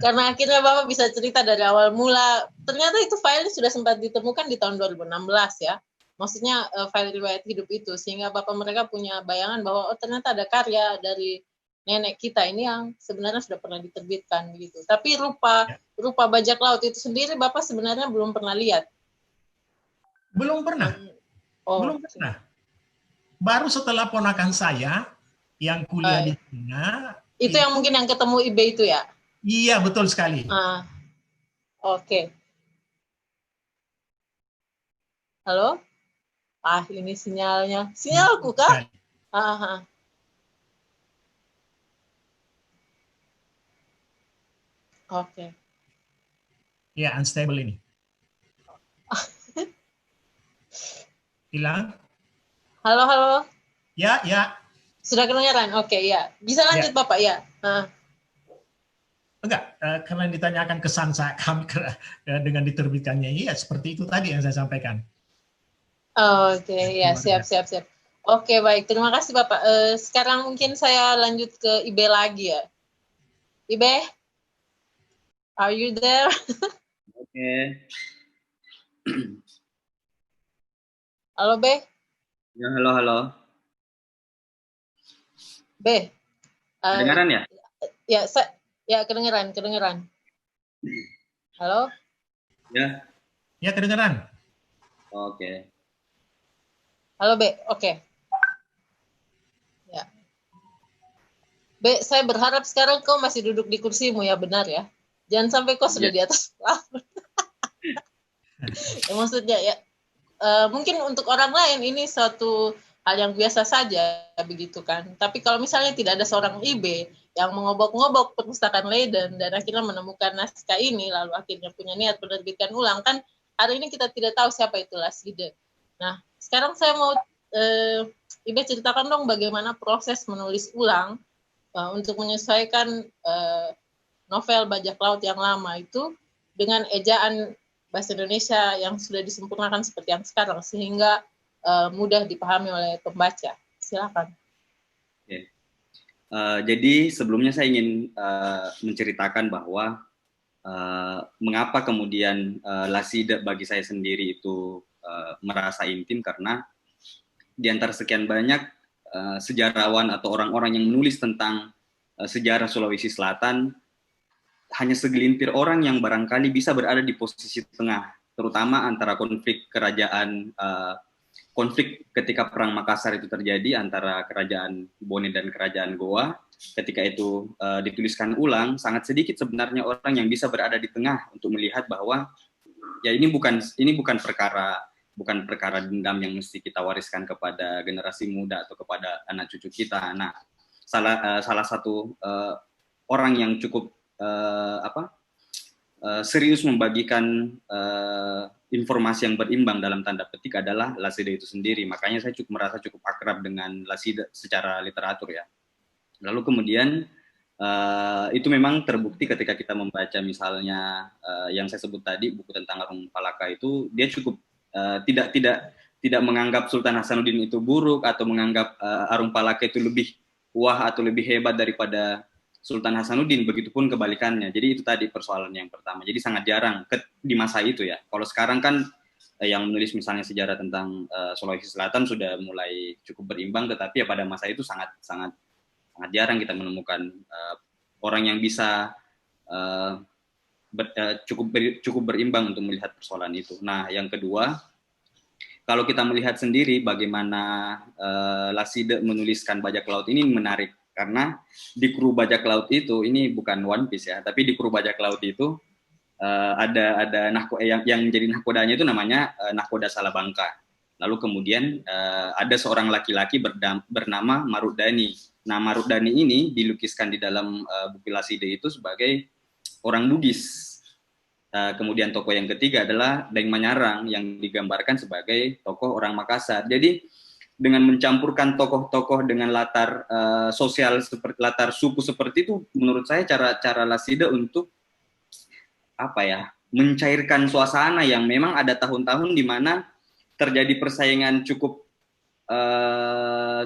Speaker 1: karena akhirnya Bapak bisa cerita dari awal mula. Ternyata itu file sudah sempat ditemukan di tahun 2016 ya. Maksudnya file riwayat hidup itu, sehingga Bapak mereka punya bayangan bahwa oh ternyata ada karya dari nenek kita ini yang sebenarnya sudah pernah diterbitkan begitu. Tapi rupa bajak laut itu sendiri Bapak sebenarnya belum pernah lihat.
Speaker 6: Belum pernah. Belum pernah. Baru setelah ponakan saya yang kuliah di China.
Speaker 1: Itu yang mungkin yang ketemu Ibe itu ya?
Speaker 6: Iya, betul sekali.
Speaker 1: Oke. Halo? Ini sinyalnya. Sinyalku kah? Oke.
Speaker 6: Ya, unstable ini. Hilang?
Speaker 1: Halo.
Speaker 6: Ya.
Speaker 1: Sudah kedengaran? Oke, ya. Bisa lanjut Bapak ya?
Speaker 6: Enggak, karena ditanyakan kesan kami dengan diterbitkannya. Iya, seperti itu tadi yang saya sampaikan.
Speaker 1: Oke, ya siap. Oke, baik. Terima kasih Bapak. Sekarang mungkin saya lanjut ke Ibe lagi ya. Ibe, are you there?
Speaker 4: Oke.
Speaker 1: Halo, Be.
Speaker 4: Ya, halo.
Speaker 1: Be.
Speaker 4: Dengaran ya?
Speaker 1: Ya, kedengeran. Halo?
Speaker 4: Ya.
Speaker 6: Ya, kedengeran.
Speaker 4: Oke.
Speaker 1: Halo, B. Oke. Ya. B, saya berharap sekarang kau masih duduk di kursimu ya, benar ya? Jangan sampai kau sudah di atas plafon. Ya, maksudnya ya, mungkin untuk orang lain ini suatu hal yang biasa saja begitu kan. Tapi kalau misalnya tidak ada seorang IB yang mengobok-ngobok perpustakaan Leiden dan akhirnya menemukan naskah ini, lalu akhirnya punya niat menerbitkan ulang, kan hari ini kita tidak tahu siapa itu Lasside. Nah, sekarang saya mau IB ceritakan dong bagaimana proses menulis ulang untuk menyesuaikan novel Bajak Laut yang lama itu dengan ejaan bahasa Indonesia yang sudah disempurnakan seperti yang sekarang, sehingga mudah dipahami oleh pembaca. Silakan.
Speaker 4: Oke. Jadi sebelumnya saya ingin menceritakan bahwa mengapa kemudian Lasside bagi saya sendiri itu merasa intim, karena di antara sekian banyak sejarawan atau orang-orang yang menulis tentang sejarah Sulawesi Selatan, hanya segelintir orang yang barangkali bisa berada di posisi tengah, terutama antara konflik kerajaan, konflik ketika Perang Makassar itu terjadi antara Kerajaan Bone dan Kerajaan Goa. Ketika itu dituliskan ulang, sangat sedikit sebenarnya orang yang bisa berada di tengah untuk melihat bahwa ya ini bukan perkara dendam yang mesti kita wariskan kepada generasi muda atau kepada anak cucu kita. Nah, salah satu orang yang cukup serius membagikan informasi yang berimbang dalam tanda petik adalah Lasside itu sendiri. Makanya saya merasa cukup akrab dengan Lasside secara literatur ya. Lalu kemudian itu memang terbukti ketika kita membaca misalnya yang saya sebut tadi, buku tentang Arung Palaka itu, dia cukup tidak menganggap Sultan Hasanuddin itu buruk atau menganggap Arung Palaka itu lebih wah atau lebih hebat daripada Sultan Hasanuddin, begitupun kebalikannya. Jadi itu tadi persoalan yang pertama. Jadi sangat jarang di masa itu ya. Kalau sekarang kan yang menulis misalnya sejarah tentang Sulawesi Selatan sudah mulai cukup berimbang, tetapi ya pada masa itu sangat jarang kita menemukan orang yang bisa cukup berimbang untuk melihat persoalan itu. Nah, yang kedua, kalau kita melihat sendiri bagaimana Lasside menuliskan Bajak Laut ini menarik. Karena di kru Bajak Laut itu, ini bukan One Piece ya, tapi di kru Bajak Laut itu ada yang jadi nahkodanya itu namanya nahkoda Salabangka. Lalu kemudian ada seorang laki-laki bernama Marudani. Nah, Marudani ini dilukiskan di dalam buku Lasside itu sebagai orang Bugis. Kemudian tokoh yang ketiga adalah Daeng Manyarang yang digambarkan sebagai tokoh orang Makassar. Jadi dengan mencampurkan tokoh-tokoh dengan latar sosial seperti latar suku seperti itu, menurut saya cara Lasside untuk mencairkan suasana yang memang ada tahun-tahun di mana terjadi persaingan cukup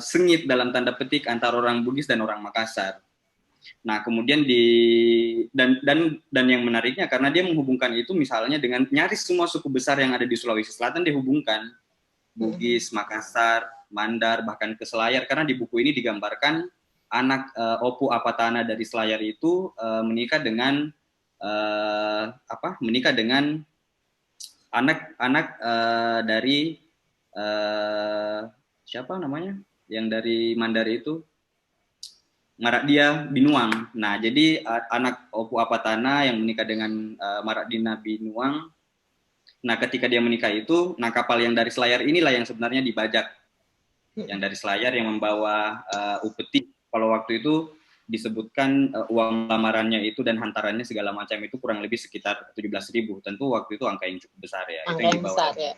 Speaker 4: sengit dalam tanda petik antara orang Bugis dan orang Makassar. Nah, kemudian dan yang menariknya karena dia menghubungkan itu misalnya dengan nyaris semua suku besar yang ada di Sulawesi Selatan dihubungkan. Bugis, Makassar, Mandar, bahkan ke Selayar, karena di buku ini digambarkan anak Opu Apatana dari Selayar itu menikah dengan anak dari siapa namanya yang dari Mandar itu, Marakdia Binuang. Nah, jadi anak Opu Apatana yang menikah dengan Marakdina Binuang. Nah, ketika dia menikah itu, nah kapal yang dari Selayar inilah yang sebenarnya dibajak. Yang dari Selayar yang membawa upeti. Kalau waktu itu disebutkan uang lamarannya itu dan hantarannya segala macam itu kurang lebih sekitar 17.000. Tentu waktu itu angka yang cukup besar ya. Itu yang dibawa besar, ya.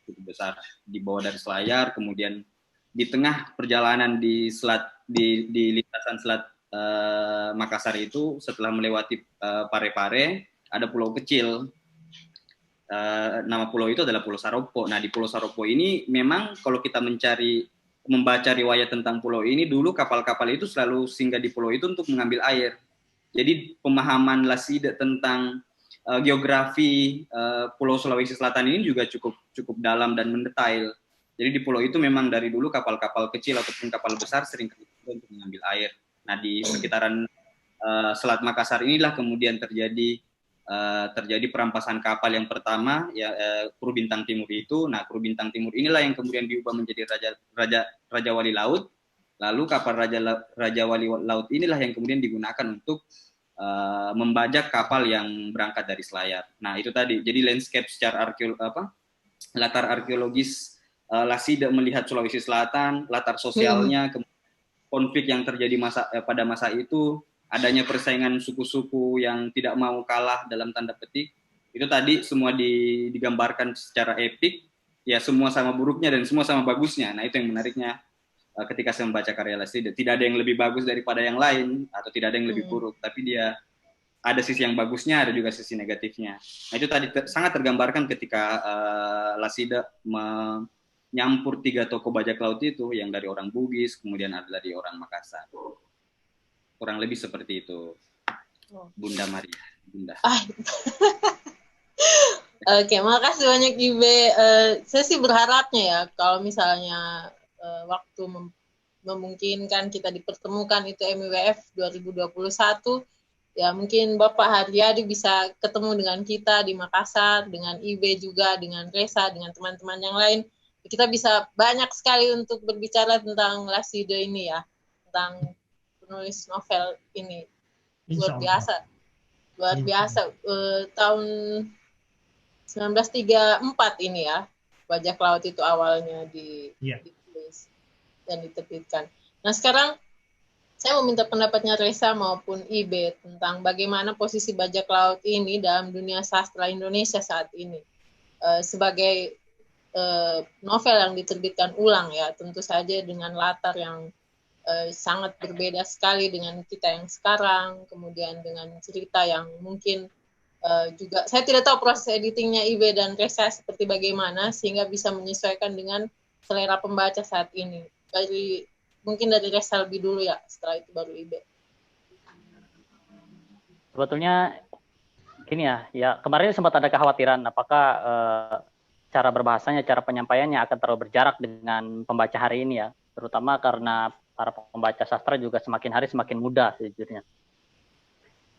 Speaker 4: Cukup besar. Dibawa dari Selayar, kemudian di tengah perjalanan di lintasan selat Makassar itu, setelah melewati Pare-Pare, ada pulau kecil. Nama pulau itu adalah Pulau Saropo. Nah, di Pulau Saropo ini memang kalau kita membaca riwayat tentang pulau ini, dulu kapal-kapal itu selalu singgah di pulau itu untuk mengambil air. Jadi pemahaman Lasside tentang geografi Pulau Sulawesi Selatan ini juga cukup dalam dan mendetail. Jadi di pulau itu memang dari dulu kapal-kapal kecil ataupun kapal besar sering untuk mengambil air. Nah, di sekitaran Selat Makassar inilah kemudian terjadi perampasan kapal yang pertama, ya, kru Bintang Timur itu. Nah, kru Bintang Timur inilah yang kemudian diubah menjadi Raja Wali Laut. Lalu kapal Raja Wali Laut inilah yang kemudian digunakan untuk membajak kapal yang berangkat dari Selayar. Nah, itu tadi. Jadi landscape secara latar arkeologis Lasida melihat Sulawesi Selatan, latar sosialnya, konflik yang terjadi pada masa itu, adanya persaingan suku-suku yang tidak mau kalah dalam tanda petik, itu tadi semua digambarkan secara epik, ya semua sama buruknya dan semua sama bagusnya. Nah, itu yang menariknya ketika saya membaca karya Lasida. Tidak ada yang lebih bagus daripada yang lain, atau tidak ada yang lebih buruk, tapi dia ada sisi yang bagusnya, ada juga sisi negatifnya. Nah, itu tadi sangat tergambarkan ketika Lasida menyampur 3 tokoh bajak laut itu, yang dari orang Bugis, kemudian ada dari orang Makassar. Kurang lebih seperti itu, Bunda Maria. Bunda.
Speaker 1: Oke, makasih banyak Ibe. Saya sih berharapnya ya, kalau misalnya waktu memungkinkan kita dipertemukan itu MIWF 2021, ya mungkin Bapak Haryadi bisa ketemu dengan kita di Makassar, dengan Ibe juga, dengan Resa, dengan teman-teman yang lain. Kita bisa banyak sekali untuk berbicara tentang Lasida ini ya, tentang penulis novel ini. Luar biasa. Tahun 1934 ini ya, Bajak Laut itu awalnya ditulis dan diterbitkan. Nah, sekarang saya mau minta pendapatnya Resa maupun Ibe tentang bagaimana posisi bajak laut ini dalam dunia sastra Indonesia saat ini. Sebagai novel yang diterbitkan ulang ya, tentu saja dengan latar yang sangat berbeda sekali dengan kita yang sekarang, kemudian dengan cerita yang mungkin juga, saya tidak tahu proses editingnya Ibe dan Resa seperti bagaimana, sehingga bisa menyesuaikan dengan selera pembaca saat ini. Mungkin dari Resa lebih dulu ya, setelah itu baru Ibe.
Speaker 5: Sebetulnya gini ya kemarin sempat ada kekhawatiran apakah cara berbahasanya, cara penyampaiannya akan terlalu berjarak dengan pembaca hari ini ya, terutama karena para pembaca sastra juga semakin hari semakin muda sejujurnya.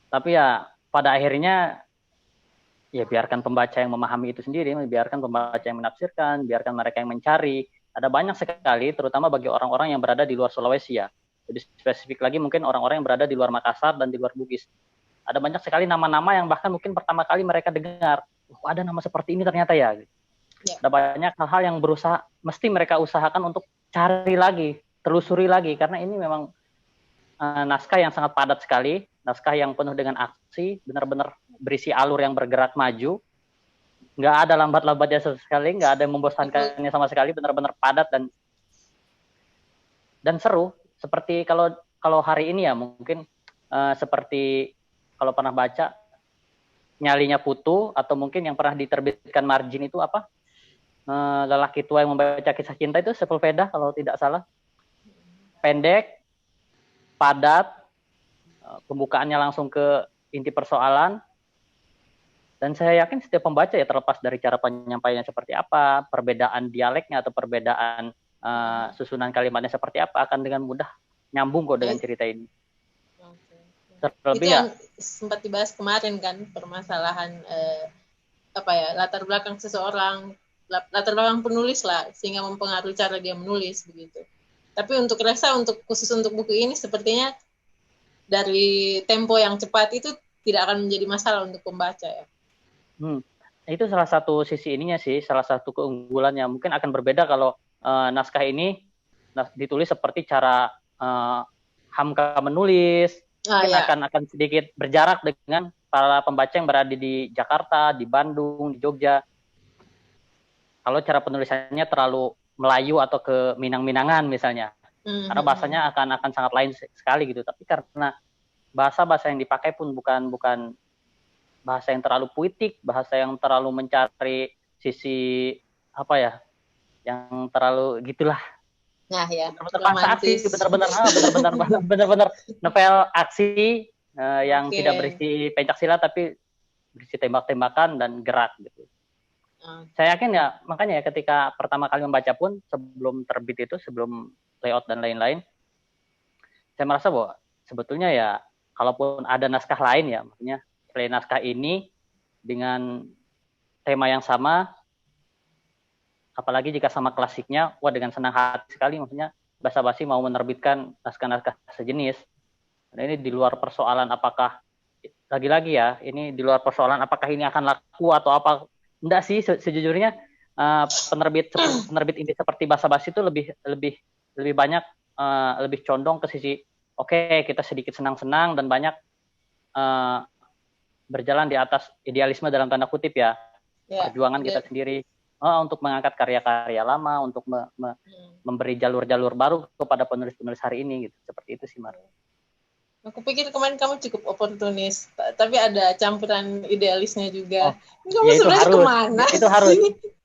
Speaker 5: Tapi ya pada akhirnya ya biarkan pembaca yang memahami itu sendiri, biarkan pembaca yang menafsirkan, biarkan mereka yang mencari. Ada banyak sekali, terutama bagi orang-orang yang berada di luar Sulawesi ya. Jadi spesifik lagi mungkin orang-orang yang berada di luar Makassar dan di luar Bugis. Ada banyak sekali nama-nama yang bahkan mungkin pertama kali mereka dengar, ada nama seperti ini ternyata ya. Ada banyak hal-hal yang mesti mereka usahakan untuk cari lagi, telusuri lagi, karena ini memang naskah yang sangat padat sekali, naskah yang penuh dengan aksi, benar-benar berisi alur yang bergerak maju, nggak ada lambat-lambatnya sama sekali, nggak ada yang membosankannya sama sekali, benar-benar padat dan seru. Seperti kalau hari ini ya mungkin seperti kalau pernah baca Nyalinya Putu, atau mungkin yang pernah diterbitkan Margin itu apa? Lelaki tua yang membaca kisah cinta itu, Sepulveda kalau tidak salah. Pendek, padat, pembukaannya langsung ke inti persoalan, dan saya yakin setiap pembaca ya, terlepas dari cara penyampaiannya seperti apa, perbedaan dialeknya atau perbedaan susunan kalimatnya seperti apa, akan dengan mudah nyambung kok dengan cerita ini.
Speaker 1: Terlebih itu yang sempat dibahas kemarin kan, permasalahan latar belakang seseorang, latar belakang penulis lah, sehingga mempengaruhi cara dia menulis begitu. Tapi untuk Resa, khusus untuk buku ini sepertinya dari tempo yang cepat itu tidak akan menjadi masalah untuk pembaca ya.
Speaker 5: Itu salah satu sisi ininya sih, salah satu keunggulannya. Mungkin akan berbeda kalau naskah ini ditulis seperti cara Hamka menulis, mungkin akan sedikit berjarak dengan para pembaca yang berada di Jakarta, di Bandung, di Jogja. Kalau cara penulisannya terlalu Melayu atau ke Minang-Minangan misalnya, karena bahasanya akan sangat lain sekali gitu. Tapi karena bahasa yang dipakai pun bukan bahasa yang terlalu puitik, bahasa yang terlalu mencari sisi yang terlalu gitulah.
Speaker 1: Nah ya,
Speaker 5: benar-benar aksi, benar-benar novel aksi yang tidak berisi pencaksilat tapi berisi tembak-tembakan dan gerak gitu. Saya yakin ya, makanya ya ketika pertama kali membaca pun, sebelum terbit itu, sebelum layout dan lain-lain, saya merasa bahwa sebetulnya ya kalaupun ada naskah lain ya, maksudnya selain naskah ini dengan tema yang sama, apalagi jika sama klasiknya, wah dengan senang hati sekali, maksudnya basa-basi mau menerbitkan naskah-naskah sejenis. Dan ini di luar persoalan apakah, lagi-lagi ya, ini di luar persoalan apakah ini akan laku atau apa. Enggak sih, sejujurnya penerbit ini seperti basa-basi itu lebih banyak, lebih condong ke sisi oke, kita sedikit senang-senang dan banyak berjalan di atas idealisme dalam tanda kutip ya, perjuangan kita sendiri untuk mengangkat karya-karya lama, untuk memberi jalur-jalur baru kepada penulis-penulis hari ini gitu. Seperti itu sih, Mar.
Speaker 1: Aku pikir kemarin kamu cukup oportunis, tapi ada campuran idealisnya juga. Kamu
Speaker 5: ya
Speaker 1: sebenarnya
Speaker 5: harus,
Speaker 1: kemana
Speaker 5: itu
Speaker 1: sih?
Speaker 5: harus.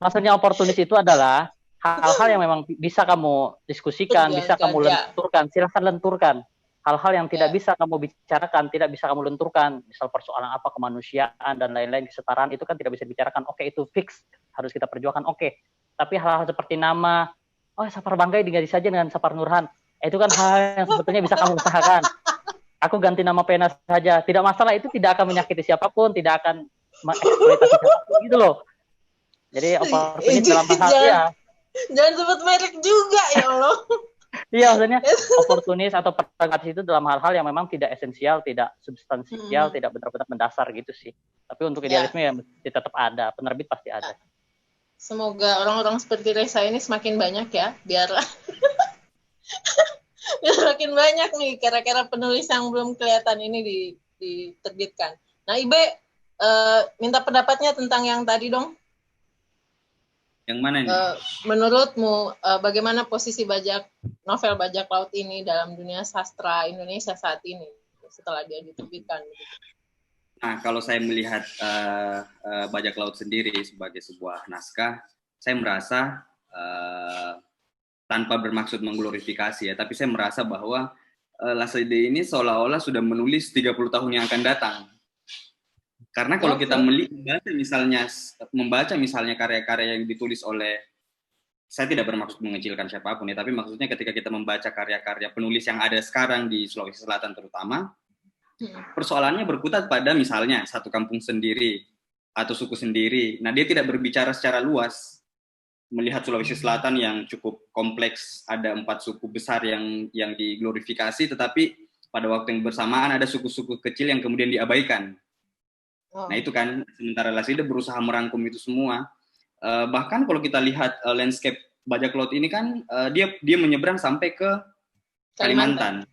Speaker 5: Maksudnya oportunis itu adalah hal-hal yang memang bisa kamu diskusikan, bisa kamu lenturkan, silahkan lenturkan. Hal-hal yang tidak bisa kamu bicarakan, tidak bisa kamu lenturkan, misal persoalan apa kemanusiaan dan lain-lain, kesetaraan, itu kan tidak bisa dibicarakan. Oke, itu fix, harus kita perjuangkan, oke. Tapi hal-hal seperti nama, Sapar Banggai diganti saja dengan Sapar Nurhan, itu kan hal yang sebetulnya bisa kamu usahakan. Aku ganti nama pena saja, tidak masalah, itu tidak akan menyakiti siapapun, tidak akan mengeksploitasi siapapun, gitu loh. Jadi oportunis dalam hal ya.
Speaker 1: Jangan sebut merek juga, ya Allah.
Speaker 5: Iya, maksudnya oportunis atau pragmatis itu dalam hal-hal yang memang tidak esensial, tidak substansial, tidak benar-benar mendasar gitu sih. Tapi untuk idealisme ya tetap ada, penerbit pasti ada.
Speaker 1: Semoga orang-orang seperti Reza ini semakin banyak ya, biar makin banyak nih kira-kira penulis yang belum kelihatan ini diterbitkan. Nah, Ibe minta pendapatnya tentang yang tadi dong.
Speaker 4: Yang mana nih?
Speaker 1: Menurutmu bagaimana posisi novel bajak laut ini dalam dunia sastra Indonesia saat ini setelah dia diterbitkan?
Speaker 4: Nah, kalau saya melihat bajak laut sendiri sebagai sebuah naskah, saya merasa tanpa bermaksud mengglorifikasi ya, tapi saya merasa bahwa Laside ini seolah-olah sudah menulis 30 tahun yang akan datang. Karena kalau kita membaca misalnya karya-karya yang ditulis oleh, saya tidak bermaksud mengecilkan siapapun ya, tapi maksudnya ketika kita membaca karya-karya penulis yang ada sekarang di Sulawesi Selatan terutama, persoalannya berkutat pada misalnya satu kampung sendiri atau suku sendiri. Nah, dia tidak berbicara secara luas. Melihat Sulawesi Selatan yang cukup kompleks, ada 4 suku besar yang diglorifikasi, tetapi pada waktu yang bersamaan ada suku-suku kecil yang kemudian diabaikan. Nah itu kan, sementara Laside berusaha merangkum itu semua. Bahkan kalau kita lihat landscape bajak laut ini kan, dia menyeberang sampai ke Kalimantan.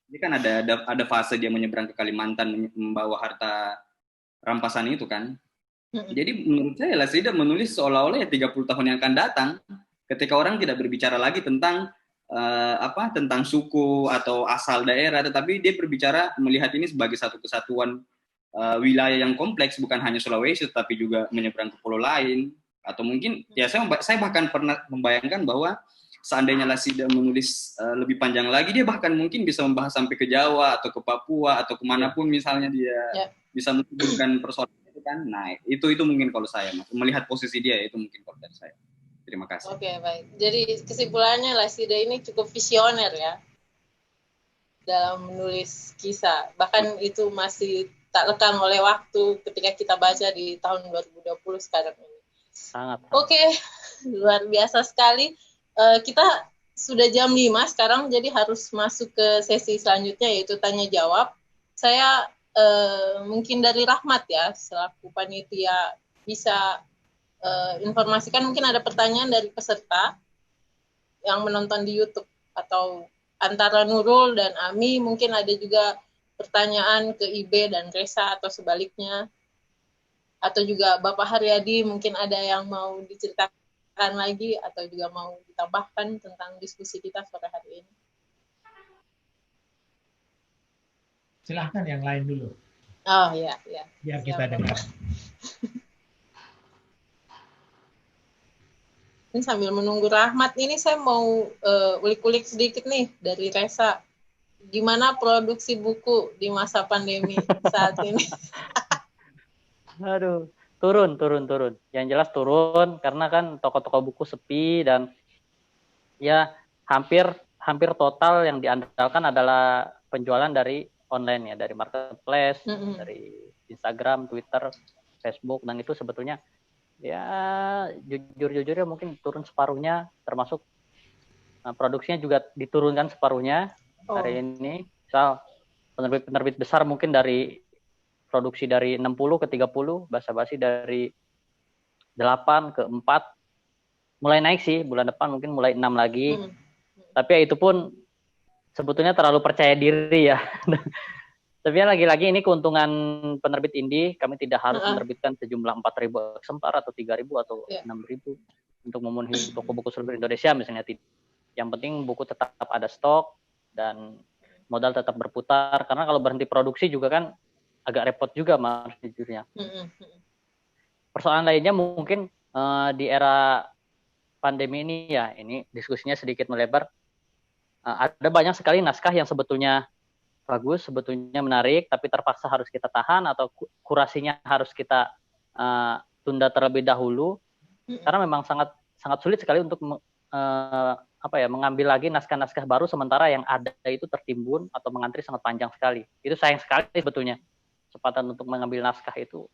Speaker 4: Ini kan ada fase dia menyeberang ke Kalimantan membawa harta rampasan itu kan. Jadi menurut saya Laside menulis seolah-olah ya 30 tahun yang akan datang, ketika orang tidak berbicara lagi tentang tentang suku atau asal daerah, tetapi dia berbicara melihat ini sebagai satu kesatuan wilayah yang kompleks, bukan hanya Sulawesi tapi juga menyeberang ke pulau lain. Atau mungkin ya saya bahkan pernah membayangkan bahwa seandainya Laside menulis lebih panjang lagi, dia bahkan mungkin bisa membahas sampai ke Jawa atau ke Papua atau kemanapun misalnya dia bisa menghubungkan persoalan itu kan. Nah itu mungkin kalau saya melihat posisi dia, itu mungkin kalau dari saya. Terima kasih.
Speaker 1: Oke, baik. Jadi kesimpulannya Laside ini cukup visioner ya dalam menulis kisah. Bahkan itu masih tak lekang oleh waktu ketika kita baca di tahun 2020 sekarang ini.
Speaker 5: Sangat.
Speaker 1: Oke, luar biasa sekali. Kita sudah jam 5 sekarang, jadi harus masuk ke sesi selanjutnya, yaitu tanya jawab. Saya mungkin dari Rahmat ya, selaku panitia bisa informasikan, mungkin ada pertanyaan dari peserta yang menonton di YouTube, atau antara Nurul dan Ami, mungkin ada juga pertanyaan ke Ibe dan Reza atau sebaliknya, atau juga Bapak Haryadi mungkin ada yang mau diceritakan lagi atau juga mau ditambahkan tentang diskusi kita sore hari ini.
Speaker 6: Silahkan yang lain dulu.
Speaker 1: Oh ya.
Speaker 6: Biar kita dengar.
Speaker 1: Ini sambil menunggu Rahmat ini saya mau ulik-ulik sedikit nih dari Reza. Gimana produksi buku di masa pandemi saat ini?
Speaker 5: Aduh, turun. Yang jelas turun karena kan toko-toko buku sepi dan ya hampir total yang diandalkan adalah penjualan dari online ya, dari marketplace, dari Instagram, Twitter, Facebook, dan itu sebetulnya ya jujur-jujurnya mungkin turun separuhnya, termasuk produksinya juga diturunkan separuhnya hari ini. Misal penerbit besar mungkin dari produksi dari 60 ke 30, basa-basi dari 8 ke 4, mulai naik sih, bulan depan mungkin mulai 6 lagi. Tapi ya itu pun sebetulnya terlalu percaya diri ya. Tapi ya lagi-lagi ini keuntungan penerbit indie, kami tidak harus menerbitkan sejumlah 4.000 eksemplar atau 3.000 atau 6.000 untuk memenuhi toko buku seluruh Indonesia misalnya. Yang penting buku tetap ada stok dan modal tetap berputar, karena kalau berhenti produksi juga kan agak repot juga Mas jujurnya. Persoalan lainnya mungkin di era pandemi ini ya, ini diskusinya sedikit melebar. Ada banyak sekali naskah yang sebetulnya bagus, sebetulnya menarik, tapi terpaksa harus kita tahan atau kurasinya harus kita tunda terlebih dahulu, karena memang sangat sulit sekali untuk mengambil lagi naskah-naskah baru sementara yang ada itu tertimbun atau mengantri sangat panjang sekali. Itu sayang sekali sebetulnya. Kesempatan untuk mengambil naskah itu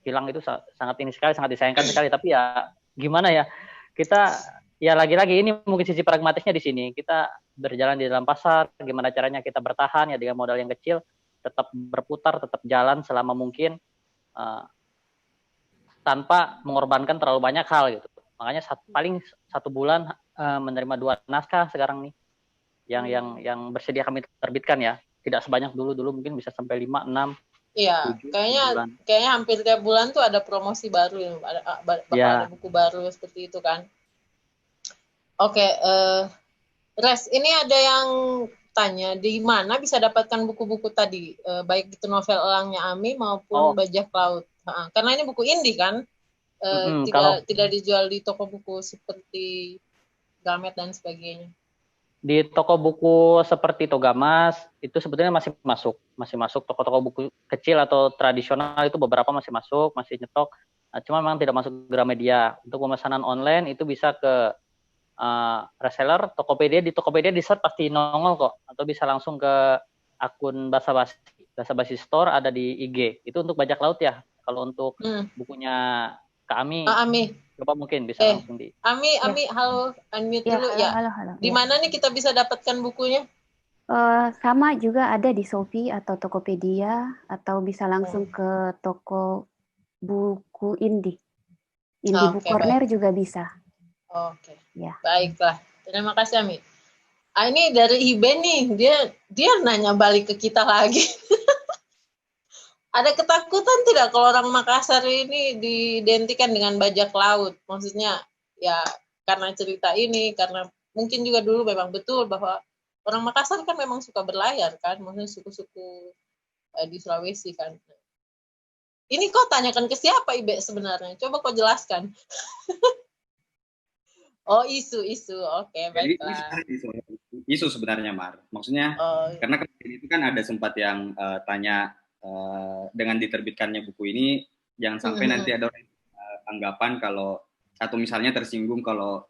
Speaker 5: hilang, itu sangat disayangkan sekali. Tapi ya gimana ya, kita ya lagi-lagi ini mungkin sisi pragmatisnya di sini. Kita berjalan di dalam pasar, gimana caranya kita bertahan ya dengan modal yang kecil, tetap berputar, tetap jalan selama mungkin tanpa mengorbankan terlalu banyak hal gitu. Makanya paling 1 bulan menerima 2 naskah sekarang nih yang bersedia kami terbitkan ya. Tidak sebanyak dulu mungkin bisa sampai 5, 6.
Speaker 1: Iya, kayaknya hampir tiap bulan tuh ada promosi baru, ada buku baru seperti itu kan. Oke, Res, ini ada yang tanya di mana bisa dapatkan buku-buku tadi, baik itu novel Elangnya Ami maupun Bajak Laut. Karena ini buku indie kan, tidak dijual di toko buku seperti Gramet dan sebagainya.
Speaker 5: Di toko buku seperti Togamas itu sebetulnya masih masuk toko-toko buku kecil atau tradisional itu beberapa masih masuk, masih nyetok. Cuma memang tidak masuk Gramedia. Untuk pemesanan online itu bisa ke reseller Tokopedia. Di Tokopedia di search pasti nongol kok, atau bisa langsung ke akun Basa-Basi Store ada di IG. Itu untuk Bajak Laut ya. Kalau untuk bukunya Kak Ami, coba mungkin bisa langsung di.
Speaker 1: Ami, halo, unmute dulu ya.
Speaker 2: Halo.
Speaker 1: Di mana nih kita bisa dapatkan bukunya?
Speaker 2: Sama juga ada di Shopee atau Tokopedia, atau bisa langsung ke toko buku indie. Book Corner juga bisa.
Speaker 1: Oke.
Speaker 2: Ya.
Speaker 1: Baiklah. Terima kasih Ami. Ini dari Iben nih, dia nanya balik ke kita lagi. Ada ketakutan tidak kalau orang Makassar ini diidentikan dengan bajak laut? Maksudnya ya karena cerita ini, karena mungkin juga dulu memang betul bahwa orang Makassar kan memang suka berlayar kan, maksudnya suku-suku di Sulawesi kan. Ini kau tanyakan ke siapa Ibe sebenarnya? Coba kau jelaskan. Oh isu, oke baiklah.
Speaker 4: Isu sebenarnya Mar, maksudnya karena itu kan ada sempat yang tanya dengan diterbitkannya buku ini, jangan sampai nanti ada anggapan kalau, atau misalnya tersinggung kalau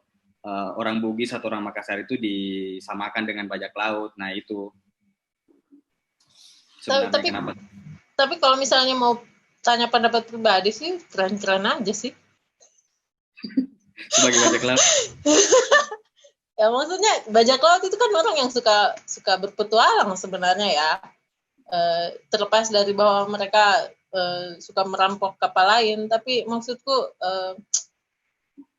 Speaker 4: orang Bugis atau orang Makassar itu disamakan dengan bajak laut. Nah itu sebenarnya kenapa.
Speaker 1: Tapi kalau misalnya mau tanya pendapat pribadi sih, keren-keren aja sih.
Speaker 4: Sebagai bajak laut.
Speaker 1: Ya maksudnya bajak laut itu kan orang yang suka berpetualang sebenarnya ya. Terlepas dari bahwa mereka suka merampok kapal lain, tapi maksudku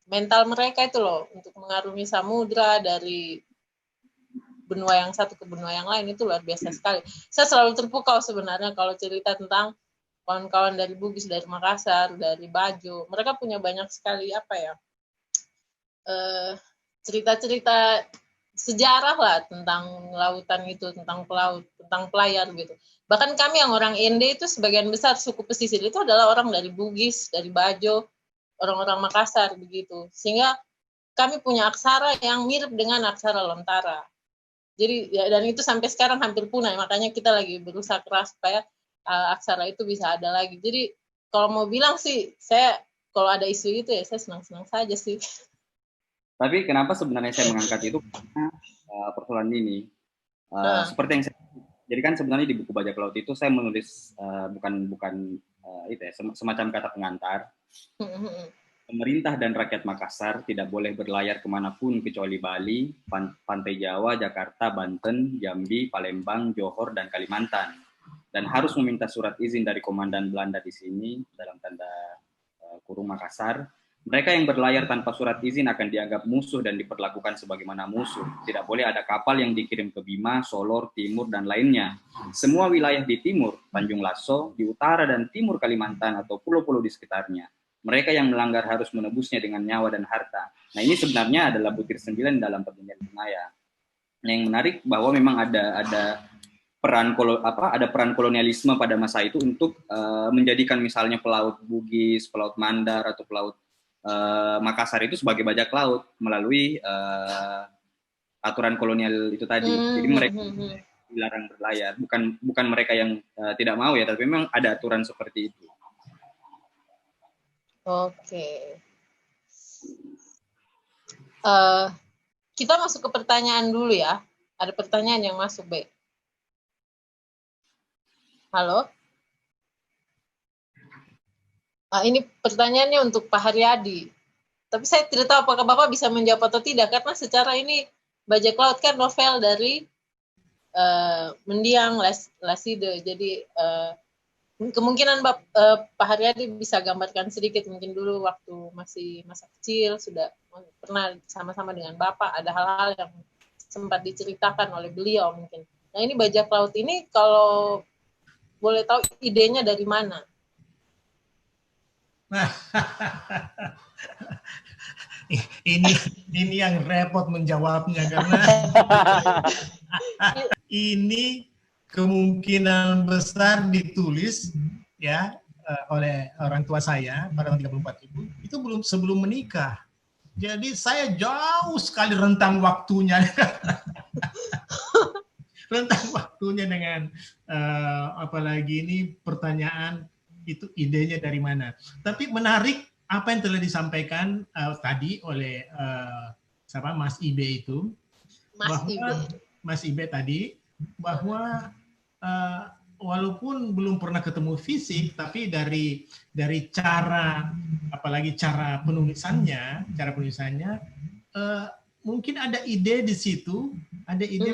Speaker 1: mental mereka itu loh untuk mengarungi samudra dari benua yang satu ke benua yang lain itu luar biasa sekali. Saya selalu terpukau sebenarnya kalau cerita tentang kawan-kawan dari Bugis, dari Makassar, dari Bajo. Mereka punya banyak sekali cerita-cerita sejarah lah tentang lautan itu, tentang pelaut, tentang pelayar gitu. Bahkan kami yang orang Ende itu sebagian besar suku pesisir itu adalah orang dari Bugis, dari Bajo, orang-orang Makassar begitu. Sehingga kami punya aksara yang mirip dengan aksara Lontara. Jadi ya, dan itu sampai sekarang hampir punah, makanya kita lagi berusaha keras supaya aksara itu bisa ada lagi. Jadi kalau mau bilang sih, saya kalau ada isu itu ya saya senang-senang saja sih.
Speaker 4: Tapi kenapa sebenarnya saya mengangkat itu? Karena persoalan ini seperti yang saya Jadi kan sebenarnya di buku Bajak Laut itu saya menulis bukan itu ya, semacam kata pengantar. Pemerintah dan rakyat Makassar tidak boleh berlayar kemanapun kecuali Bali, Pantai Jawa, Jakarta, Banten, Jambi, Palembang, Johor, dan Kalimantan. Dan harus meminta surat izin dari komandan Belanda di sini, dalam tanda kurung Makassar. Mereka yang berlayar tanpa surat izin akan dianggap musuh dan diperlakukan sebagaimana musuh. Tidak boleh ada kapal yang dikirim ke Bima, Solor, Timur, dan lainnya. Semua wilayah di timur, Tanjung Lasso, di utara dan timur Kalimantan atau pulau-pulau di sekitarnya. Mereka yang melanggar harus menebusnya dengan nyawa dan harta. Nah, ini sebenarnya adalah butir 9 dalam perjanjian Bunaya. Nah, yang menarik bahwa memang ada peran kolonialisme pada masa itu untuk menjadikan misalnya pelaut Bugis, pelaut Mandar atau pelaut Makassar itu sebagai bajak laut melalui aturan kolonial itu tadi. Jadi mereka dilarang berlayar, bukan mereka yang tidak mau ya, tapi memang ada aturan seperti itu.
Speaker 1: Oke. Kita masuk ke pertanyaan dulu ya. Ada pertanyaan yang masuk, Be. Halo? Ini pertanyaannya untuk Pak Haryadi. Tapi saya tidak tahu apakah Bapak bisa menjawab atau tidak, karena secara ini Bajak Laut kan novel dari mendiang Laside. Jadi kemungkinan Pak Haryadi bisa gambarkan sedikit, mungkin dulu waktu masih masa kecil sudah pernah sama-sama dengan Bapak, ada hal-hal yang sempat diceritakan oleh beliau mungkin. Nah, ini Bajak Laut ini kalau boleh tahu idenya dari mana?
Speaker 6: ini yang repot menjawabnya, karena ini kemungkinan besar ditulis ya oleh orang tua saya pada tahun 34 itu sebelum menikah. Jadi saya jauh sekali rentang waktunya. Rentang waktunya dengan apalagi ini pertanyaan itu idenya dari mana. Tapi menarik apa yang telah disampaikan tadi oleh Mas Ibe itu. Mas Ibe tadi, bahwa walaupun belum pernah ketemu fisik, tapi dari cara, apalagi cara penulisannya mungkin ada ide di situ, ada ide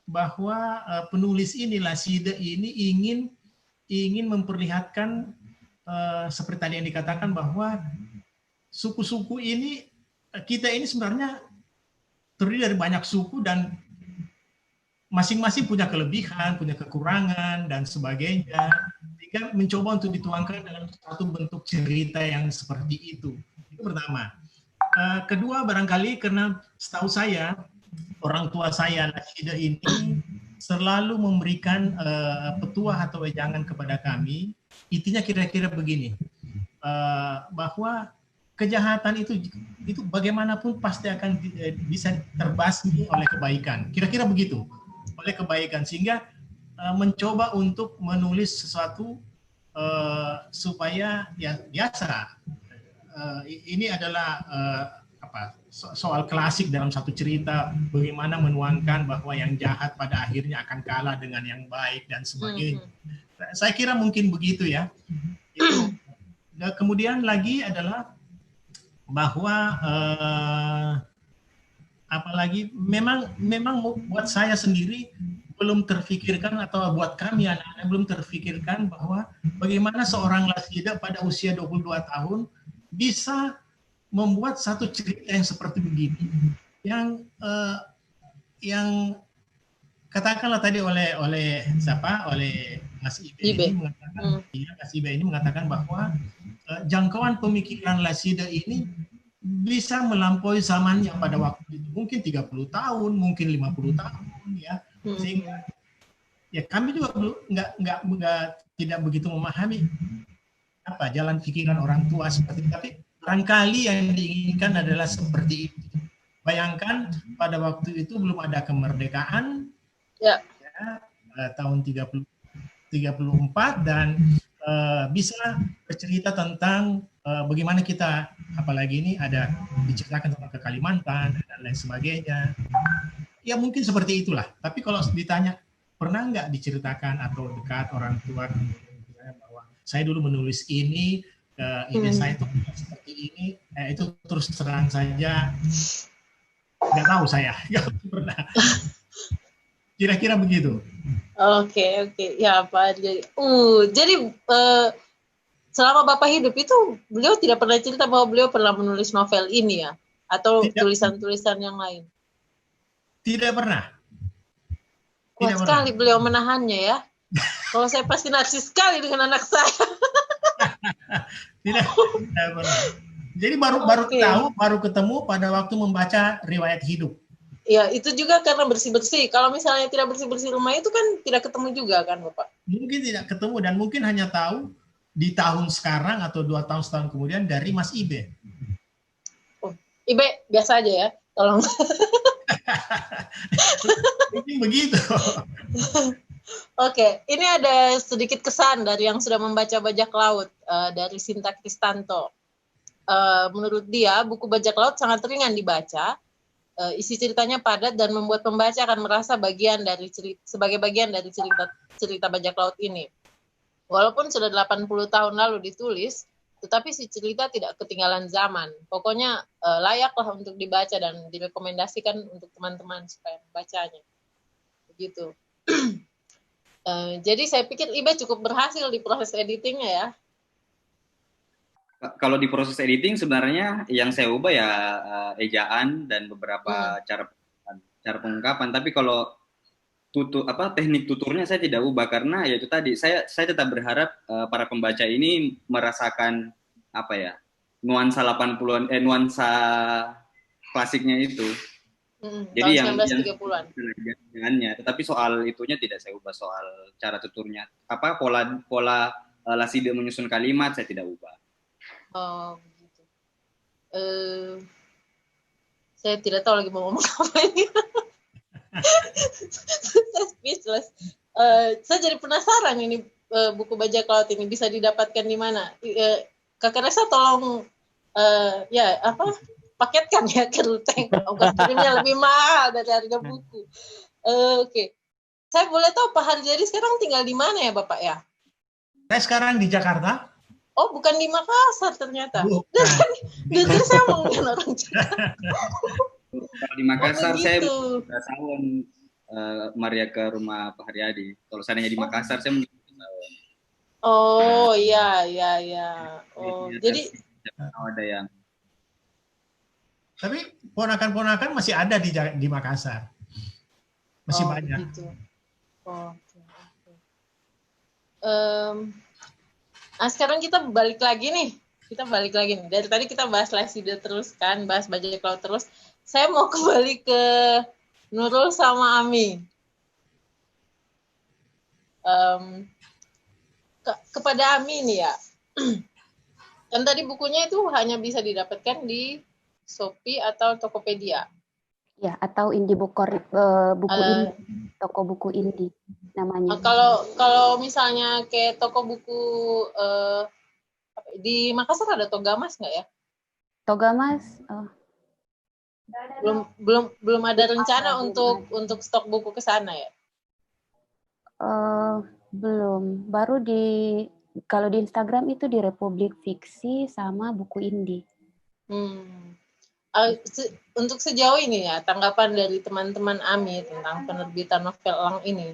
Speaker 6: bahwa penulis ini, Laside ini ingin memperlihatkan seperti tadi yang dikatakan, bahwa suku-suku ini, kita ini sebenarnya terdiri dari banyak suku dan masing-masing punya kelebihan, punya kekurangan, dan sebagainya. Sehingga mencoba untuk dituangkan dalam satu bentuk cerita yang seperti itu. Itu pertama. Kedua, barangkali karena setahu saya, orang tua saya, Laside ini, selalu memberikan petuah atau wejangan kepada kami. Intinya kira-kira begini, bahwa kejahatan itu bagaimanapun pasti akan bisa terbasmi oleh kebaikan. Kira-kira begitu. Oleh kebaikan, sehingga mencoba untuk menulis sesuatu supaya ya biasa. Ini adalah soal klasik dalam satu cerita, bagaimana menuangkan bahwa yang jahat pada akhirnya akan kalah dengan yang baik dan sebagainya. Saya kira mungkin begitu ya. Itu. Dan kemudian lagi adalah bahwa apalagi memang buat saya sendiri belum terfikirkan, atau buat kami anak-anak belum terfikirkan, bahwa bagaimana seorang Laside pada usia 22 tahun bisa membuat satu cerita yang seperti begini, yang katakanlah tadi oleh Mas Ibe ini mengatakan, Mas Ibe ini mengatakan bahwa jangkauan pemikiran Laside ini bisa melampaui zamannya pada waktu itu, mungkin 30 tahun, mungkin 50 tahun ya. Sehingga ya kami juga tidak begitu memahami apa jalan pikiran orang tua seperti itu, tapi barangkali yang diinginkan adalah seperti itu. Bayangkan pada waktu itu belum ada kemerdekaan ya, tahun 34, dan bisa bercerita tentang bagaimana kita, apalagi ini ada diceritakan tentang ke Kalimantan dan lain sebagainya. Ya mungkin seperti itulah. Tapi kalau ditanya pernah nggak diceritakan atau dekat orang tua bahwa saya dulu menulis ini, ide saya itu seperti ini, itu terus terang saja, nggak tahu saya, nggak pernah. Kira-kira begitu.
Speaker 1: Oke, ya Pak. Jadi selama Bapak hidup itu beliau tidak pernah cerita bahwa beliau pernah menulis novel ini ya, atau tulisan-tulisan yang lain.
Speaker 6: Tidak pernah.
Speaker 1: Kuat sekali beliau menahannya ya. Kalau saya pasti narsis sekali dengan anak saya.
Speaker 6: Tidak pernah. Jadi baru ketemu pada waktu membaca riwayat hidup.
Speaker 1: Ya, itu juga karena bersih-bersih. Kalau misalnya tidak bersih-bersih rumah itu kan tidak ketemu juga kan, Bapak?
Speaker 6: Mungkin tidak ketemu dan mungkin hanya tahu di tahun sekarang atau 2 tahun setahun kemudian dari Mas Ibe.
Speaker 1: Oh, Ibe biasa aja ya, tolong.
Speaker 6: Mungkin begitu.
Speaker 1: Oke, ini ada sedikit kesan dari yang sudah membaca Bajak Laut dari Sinta Kristanto. Menurut dia, buku Bajak Laut sangat ringan dibaca. Isi ceritanya padat dan membuat pembaca akan merasa sebagai bagian dari cerita Bajak Laut ini. Walaupun sudah 80 tahun lalu ditulis, tetapi si cerita tidak ketinggalan zaman. Pokoknya layaklah untuk dibaca dan direkomendasikan untuk teman-teman supaya membacanya. Begitu. Jadi saya pikir Ibe cukup berhasil di proses editingnya ya.
Speaker 4: Kalau di proses editing sebenarnya yang saya ubah ya ejaan dan beberapa cara pengungkapan. Tapi kalau teknik tuturnya saya tidak ubah karena ya itu tadi saya tetap berharap para pembaca ini merasakan nuansa 80-an nuansa klasiknya itu. Jadi yang
Speaker 1: 1930-an.
Speaker 4: Tetapi soal itunya tidak saya ubah, soal cara tuturnya. Pola laside menyusun kalimat saya tidak ubah.
Speaker 1: Oh, gitu. Saya tidak tahu lagi mau ngomong apa ini. Saya speechless. Saya jadi penasaran ini buku Bajak Laut ini bisa didapatkan di mana? Kakak Resa tolong paketkan ya ke Ruteng. Ongkos kirimnya lebih mahal dari harga buku. Oke. Saya boleh tahu Pak Haryadi sekarang tinggal di mana ya Bapak ya?
Speaker 6: Saya sekarang di Jakarta.
Speaker 1: Oh, bukan di Makassar ternyata. Jadi saya mungkin orang Jakarta.
Speaker 4: Kalau di Makassar saya tahun Maria ke rumah Pak Haryadi. Kalau seandainya di Makassar saya mungkin tahun.
Speaker 1: Oh, iya. Oh, jadi
Speaker 4: ada yang.
Speaker 6: Tapi ponakan-ponakan masih ada di Makassar. Masih banyak.
Speaker 1: Gitu. Sekarang kita balik lagi nih. Dari tadi kita bahas laside terus kan, bahas Bajak Laut terus. Saya mau kembali ke Nurul sama Ami. Kepada Ami nih ya. Kan tadi bukunya itu hanya bisa didapatkan di Shopee atau Tokopedia.
Speaker 2: Ya, atau indie buku indie, toko buku indie namanya.
Speaker 1: Kalau misalnya kayak toko buku di Makassar ada Togamas nggak ya?
Speaker 2: Togamas
Speaker 1: belum ada rencana untuk stok buku ke sana ya?
Speaker 2: Belum. Baru kalau di Instagram itu di Republik Fiksi sama buku indie.
Speaker 1: Untuk sejauh ini ya, tanggapan dari teman-teman Ami tentang penerbitan novel Elang ini,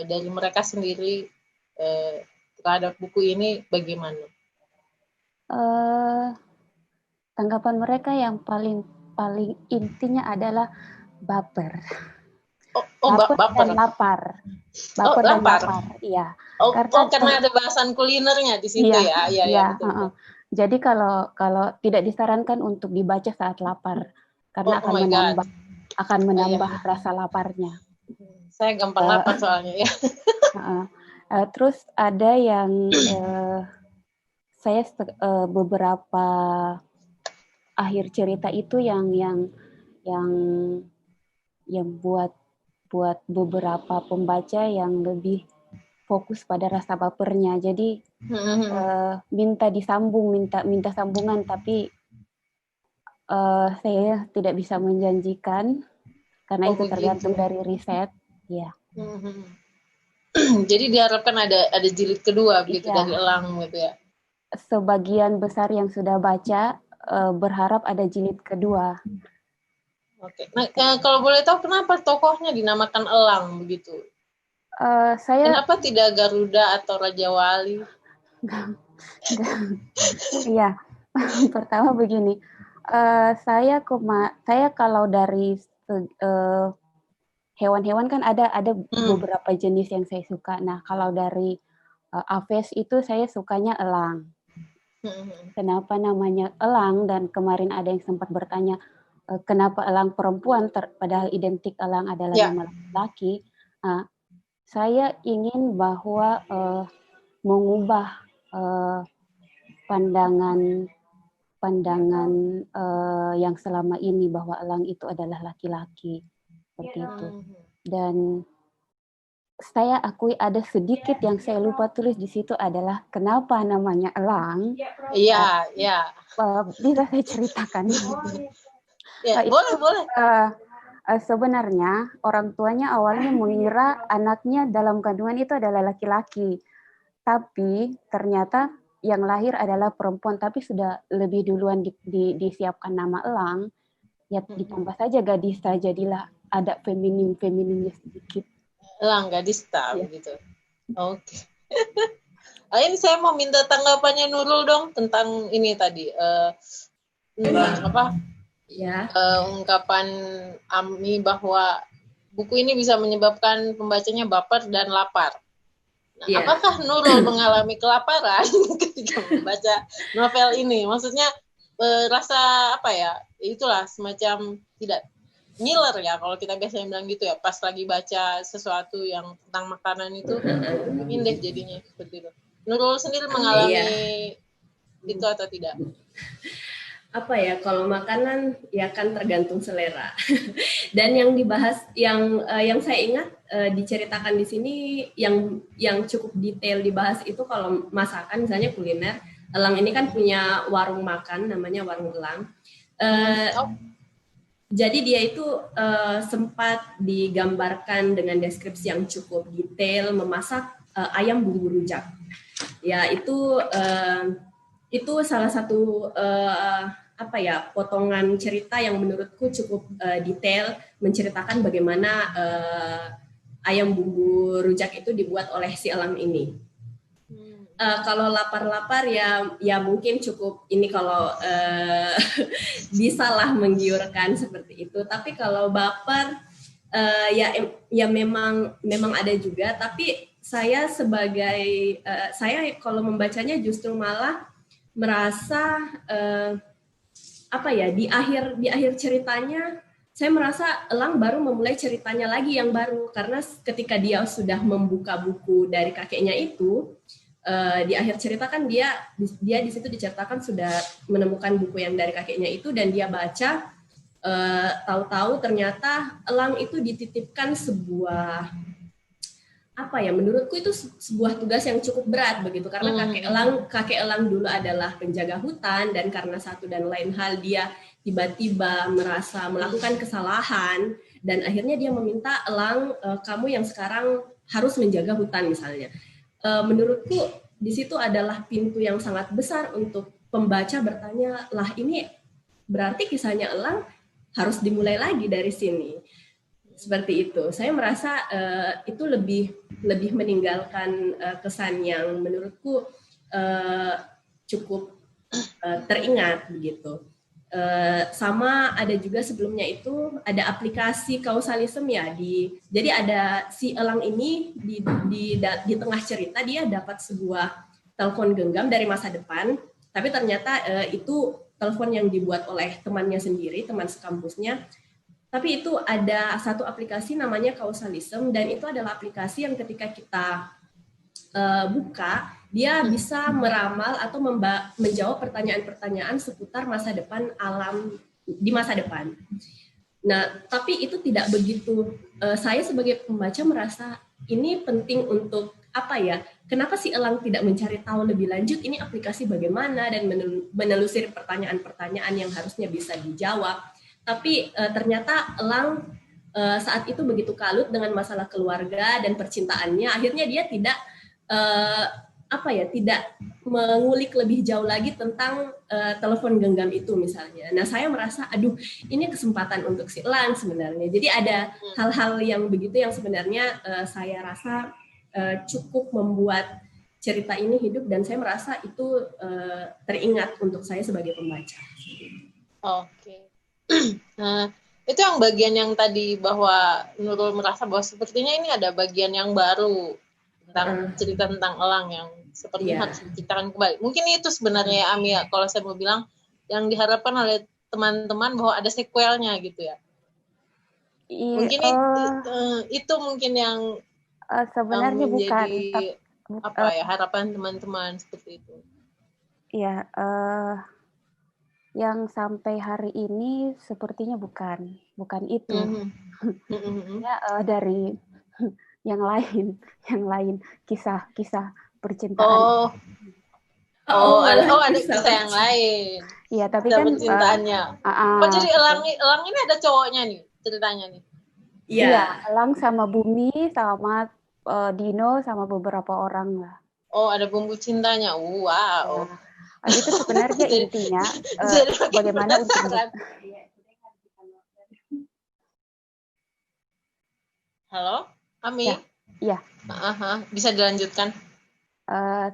Speaker 1: dari mereka sendiri terhadap buku ini bagaimana?
Speaker 2: Tanggapan mereka yang paling intinya adalah baper. Baper dan lapar. Baper dan lapar, iya.
Speaker 1: Karena ada bahasan kulinernya di situ ya. Iya, betul.
Speaker 2: Jadi kalau tidak disarankan untuk dibaca saat lapar karena akan menambah rasa laparnya.
Speaker 1: Saya gampang lapar soalnya ya.
Speaker 2: Terus ada yang saya beberapa akhir cerita itu yang buat beberapa pembaca yang lebih fokus pada rasa bapernya. Jadi minta sambungan, tapi saya tidak bisa menjanjikan karena itu tergantung dari riset. Ya.
Speaker 1: Jadi diharapkan ada jilid kedua begitu
Speaker 2: Iya.
Speaker 1: dari Elang gitu ya.
Speaker 2: Sebagian besar yang sudah baca berharap ada jilid kedua.
Speaker 1: Oke. Nah, kalau boleh tahu kenapa tokohnya dinamakan Elang begitu?
Speaker 2: Saya
Speaker 1: Kenapa tidak Garuda atau Raja Wali?
Speaker 2: Iya, pertama begini, saya kalau dari hewan-hewan kan ada beberapa jenis yang saya suka. Nah, kalau dari Aves itu saya sukanya elang. Kenapa namanya elang? Dan kemarin ada yang sempat bertanya kenapa elang perempuan, padahal identik elang adalah nama laki-laki. Saya ingin bahwa mengubah pandangan yang selama ini bahwa elang itu adalah laki-laki, seperti itu. Dan saya akui ada sedikit yang saya lupa tulis di situ adalah kenapa namanya elang.
Speaker 1: Iya.
Speaker 2: Bisa saya ceritakan?
Speaker 1: Ya, boleh.
Speaker 2: Sebenarnya orang tuanya awalnya mengira anaknya dalam kandungan itu adalah laki-laki, tapi ternyata yang lahir adalah perempuan, tapi sudah lebih duluan disiapkan nama elang, ya ditambah saja gadista, jadilah ada femininnya sedikit.
Speaker 1: Elang gadista begitu. Oke. Ini saya mau minta tanggapannya Nurul dong tentang ini tadi ungkapan Ami bahwa buku ini bisa menyebabkan pembacanya baper dan lapar. Nah, apakah Nurul mengalami kelaparan ketika membaca novel ini? Maksudnya rasa apa ya? Itulah semacam tidak ngiler ya kalau kita biasanya bilang gitu ya. Pas lagi baca sesuatu yang tentang makanan itu ingin deh jadinya seperti itu. Nurul sendiri mengalami itu atau tidak?
Speaker 3: Apa ya, kalau makanan ya kan tergantung selera. Dan yang dibahas yang saya ingat diceritakan di sini yang cukup detail dibahas itu kalau masakan misalnya kuliner. Elang ini kan punya warung makan namanya Warung Elang. Jadi dia itu sempat digambarkan dengan deskripsi yang cukup detail memasak ayam bumbu rujak. Ya itu salah satu potongan cerita yang menurutku cukup detail menceritakan bagaimana ayam bumbu rujak itu dibuat oleh si elang ini. Kalau lapar-lapar ya mungkin cukup ini kalau bisalah menggiurkan seperti itu. Tapi kalau baper ya memang ada juga. Tapi saya sebagai saya kalau membacanya justru malah merasa di akhir ceritanya saya merasa elang baru memulai ceritanya lagi yang baru, karena ketika dia sudah membuka buku dari kakeknya itu di akhir cerita kan dia di situ diceritakan sudah menemukan buku yang dari kakeknya itu dan dia baca, tahu-tahu ternyata elang itu dititipkan sebuah menurutku itu sebuah tugas yang cukup berat begitu, karena kakek elang dulu adalah penjaga hutan dan karena satu dan lain hal dia tiba-tiba merasa melakukan kesalahan dan akhirnya dia meminta elang, kamu yang sekarang harus menjaga hutan misalnya. Menurutku di situ adalah pintu yang sangat besar untuk pembaca bertanya, lah ini berarti kisahnya elang harus dimulai lagi dari sini. Seperti itu. Saya merasa itu lebih meninggalkan kesan yang menurutku cukup teringat begitu. Sama ada juga sebelumnya itu ada aplikasi kausalisme ya. Jadi ada si elang ini di tengah cerita dia dapat sebuah telepon genggam dari masa depan, tapi ternyata itu telepon yang dibuat oleh temannya sendiri, teman sekampusnya. Tapi itu ada satu aplikasi namanya kausalisme dan itu adalah aplikasi yang ketika kita buka, dia bisa meramal atau menjawab pertanyaan-pertanyaan seputar masa depan alam di masa depan. Nah, tapi itu tidak begitu. Saya sebagai pembaca merasa ini penting untuk kenapa si elang tidak mencari tahu lebih lanjut ini aplikasi bagaimana dan menelusuri pertanyaan-pertanyaan yang harusnya bisa dijawab. Tapi ternyata elang saat itu begitu kalut dengan masalah keluarga dan percintaannya, akhirnya dia tidak tidak mengulik lebih jauh lagi tentang telepon genggam itu misalnya. Nah, saya merasa, aduh, ini kesempatan untuk si Elang sebenarnya. Jadi ada hal-hal yang begitu yang sebenarnya saya rasa cukup membuat cerita ini hidup, dan saya merasa itu teringat untuk saya sebagai pembaca.
Speaker 1: Oke. Nah, itu yang bagian yang tadi bahwa Nurul merasa bahwa sepertinya ini ada bagian yang baru tentang cerita tentang Elang yang sepertinya harus diciptakan kembali. Mungkin itu sebenarnya ya, Ami, ya, kalau saya mau bilang yang diharapkan oleh teman-teman bahwa ada sequelnya gitu ya. Mungkin itu mungkin yang
Speaker 2: sebenarnya
Speaker 1: yang menjadi
Speaker 2: bukan
Speaker 1: harapan teman-teman seperti itu.
Speaker 2: Iya, yang sampai hari ini sepertinya bukan itu. Ya, dari yang lain kisah percintaan.
Speaker 1: Ada kisah yang lain.
Speaker 2: Iya, tapi
Speaker 1: kisah
Speaker 2: kan
Speaker 1: percintaannya. Jadi Elang ini ada cowoknya nih ceritanya nih.
Speaker 2: Iya, Elang sama Bumi sama Dino sama beberapa orang lah.
Speaker 1: Oh, ada bumbu cintanya. Wow.
Speaker 2: Ya. Itu sebenarnya intinya bagaimana untuk
Speaker 1: Halo, Ami?
Speaker 2: Ya.
Speaker 1: Bisa dilanjutkan?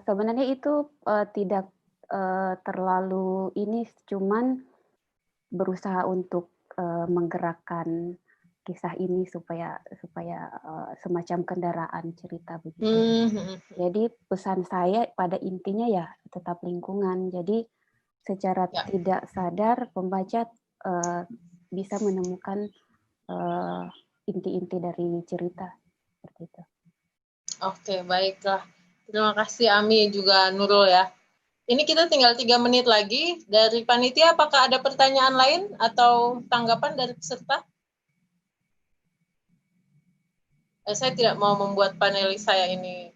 Speaker 2: Sebenarnya itu tidak terlalu ini, cuman berusaha untuk menggerakkan kisah ini supaya semacam kendaraan cerita begitu. Jadi pesan saya pada intinya ya tetap lingkungan. Jadi secara tidak sadar pembaca bisa menemukan inti-inti dari cerita seperti itu.
Speaker 1: Oke, baiklah. Terima kasih Ami juga Nurul ya. Ini kita tinggal 3 menit lagi. Dari panitia apakah ada pertanyaan lain atau tanggapan dari peserta? Saya tidak mau membuat panelis saya ini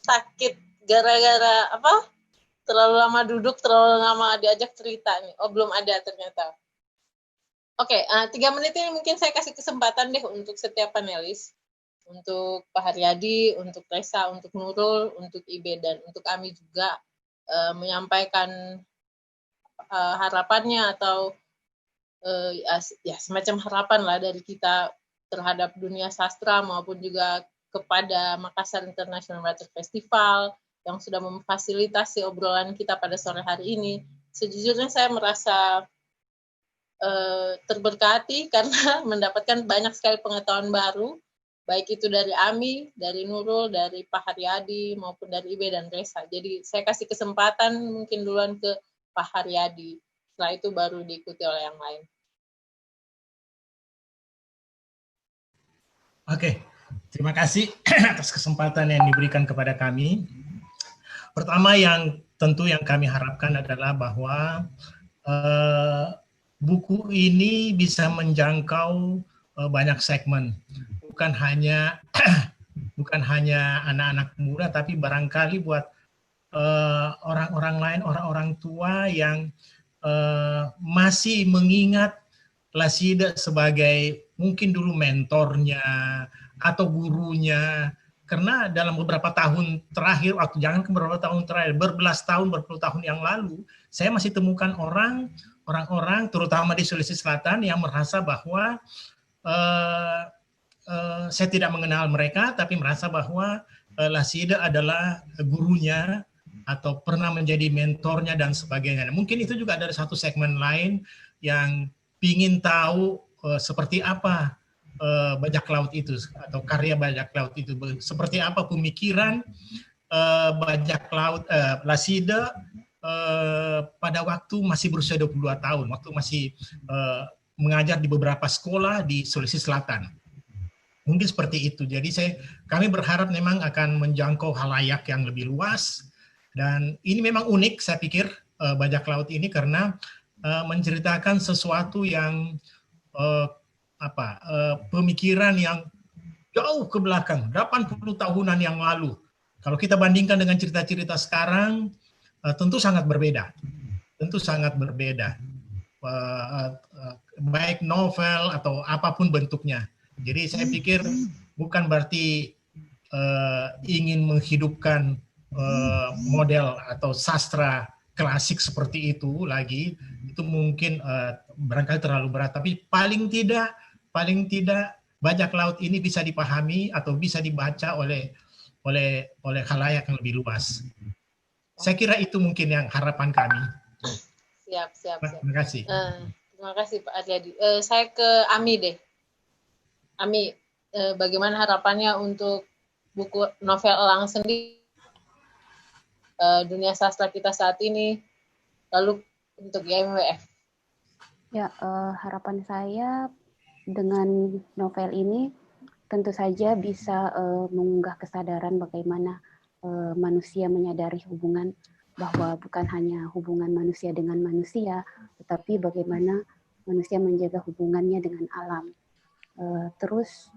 Speaker 1: sakit gara-gara terlalu lama duduk, terlalu lama diajak cerita nih. Oh, belum ada ternyata. Oke, 3 menit ini mungkin saya kasih kesempatan deh untuk setiap panelis. Untuk Pak Haryadi, untuk Resa, untuk Nurul, untuk Ibe, dan untuk Ami juga menyampaikan harapannya atau semacam harapan lah dari kita terhadap dunia sastra maupun juga kepada Makassar International Writer Festival yang sudah memfasilitasi obrolan kita pada sore hari ini. Sejujurnya saya merasa terberkati karena mendapatkan banyak sekali pengetahuan baru, baik itu dari Ami, dari Nurul, dari Pak Haryadi maupun dari Ibe dan Resa. Jadi saya kasih kesempatan mungkin duluan ke Pak Haryadi. Setelah itu baru diikuti oleh yang lain.
Speaker 6: Oke, terima kasih atas kesempatan yang diberikan kepada kami. Pertama yang tentu yang kami harapkan adalah bahwa buku ini bisa menjangkau banyak segmen, bukan hanya anak-anak muda, tapi barangkali buat orang-orang lain, orang-orang tua yang masih mengingat Lasida sebagai mungkin dulu mentornya atau gurunya, karena dalam beberapa tahun terakhir, jangan beberapa tahun terakhir, berbelas tahun, berpuluh tahun yang lalu, saya masih temukan orang-orang terutama di Sulawesi Selatan yang merasa bahwa saya tidak mengenal mereka, tapi merasa bahwa Lasida adalah gurunya atau pernah menjadi mentornya dan sebagainya. Mungkin itu juga ada satu segmen lain yang ingin tahu seperti apa bajak laut itu atau karya bajak laut itu, seperti apa pemikiran bajak laut Lasida pada waktu masih berusia 22 tahun, waktu masih mengajar di beberapa sekolah di Sulawesi Selatan. Mungkin seperti itu. Jadi kami berharap memang akan menjangkau halayak yang lebih luas, dan ini memang unik saya pikir bajak laut ini karena menceritakan sesuatu yang pemikiran yang jauh ke belakang, 80 tahunan yang lalu. Kalau kita bandingkan dengan cerita-cerita sekarang, tentu sangat berbeda. baik novel atau apapun bentuknya. Jadi saya pikir bukan berarti ingin menghidupkan model atau sastra klasik seperti itu lagi, itu mungkin barangkali terlalu berat. Tapi paling tidak bajak laut ini bisa dipahami atau bisa dibaca oleh khalayak yang lebih luas. Saya kira itu mungkin yang harapan kami.
Speaker 1: Siap.
Speaker 6: Terima kasih.
Speaker 1: Terima kasih Pak Aryadi. Saya ke Ami deh. Ami, bagaimana harapannya untuk buku novel Elang Sendi, dunia sastra kita saat ini, lalu untuk YMWF?
Speaker 2: Ya, harapan saya dengan novel ini tentu saja bisa mengunggah kesadaran bagaimana manusia menyadari hubungan, bahwa bukan hanya hubungan manusia dengan manusia, tetapi bagaimana manusia menjaga hubungannya dengan alam. Terus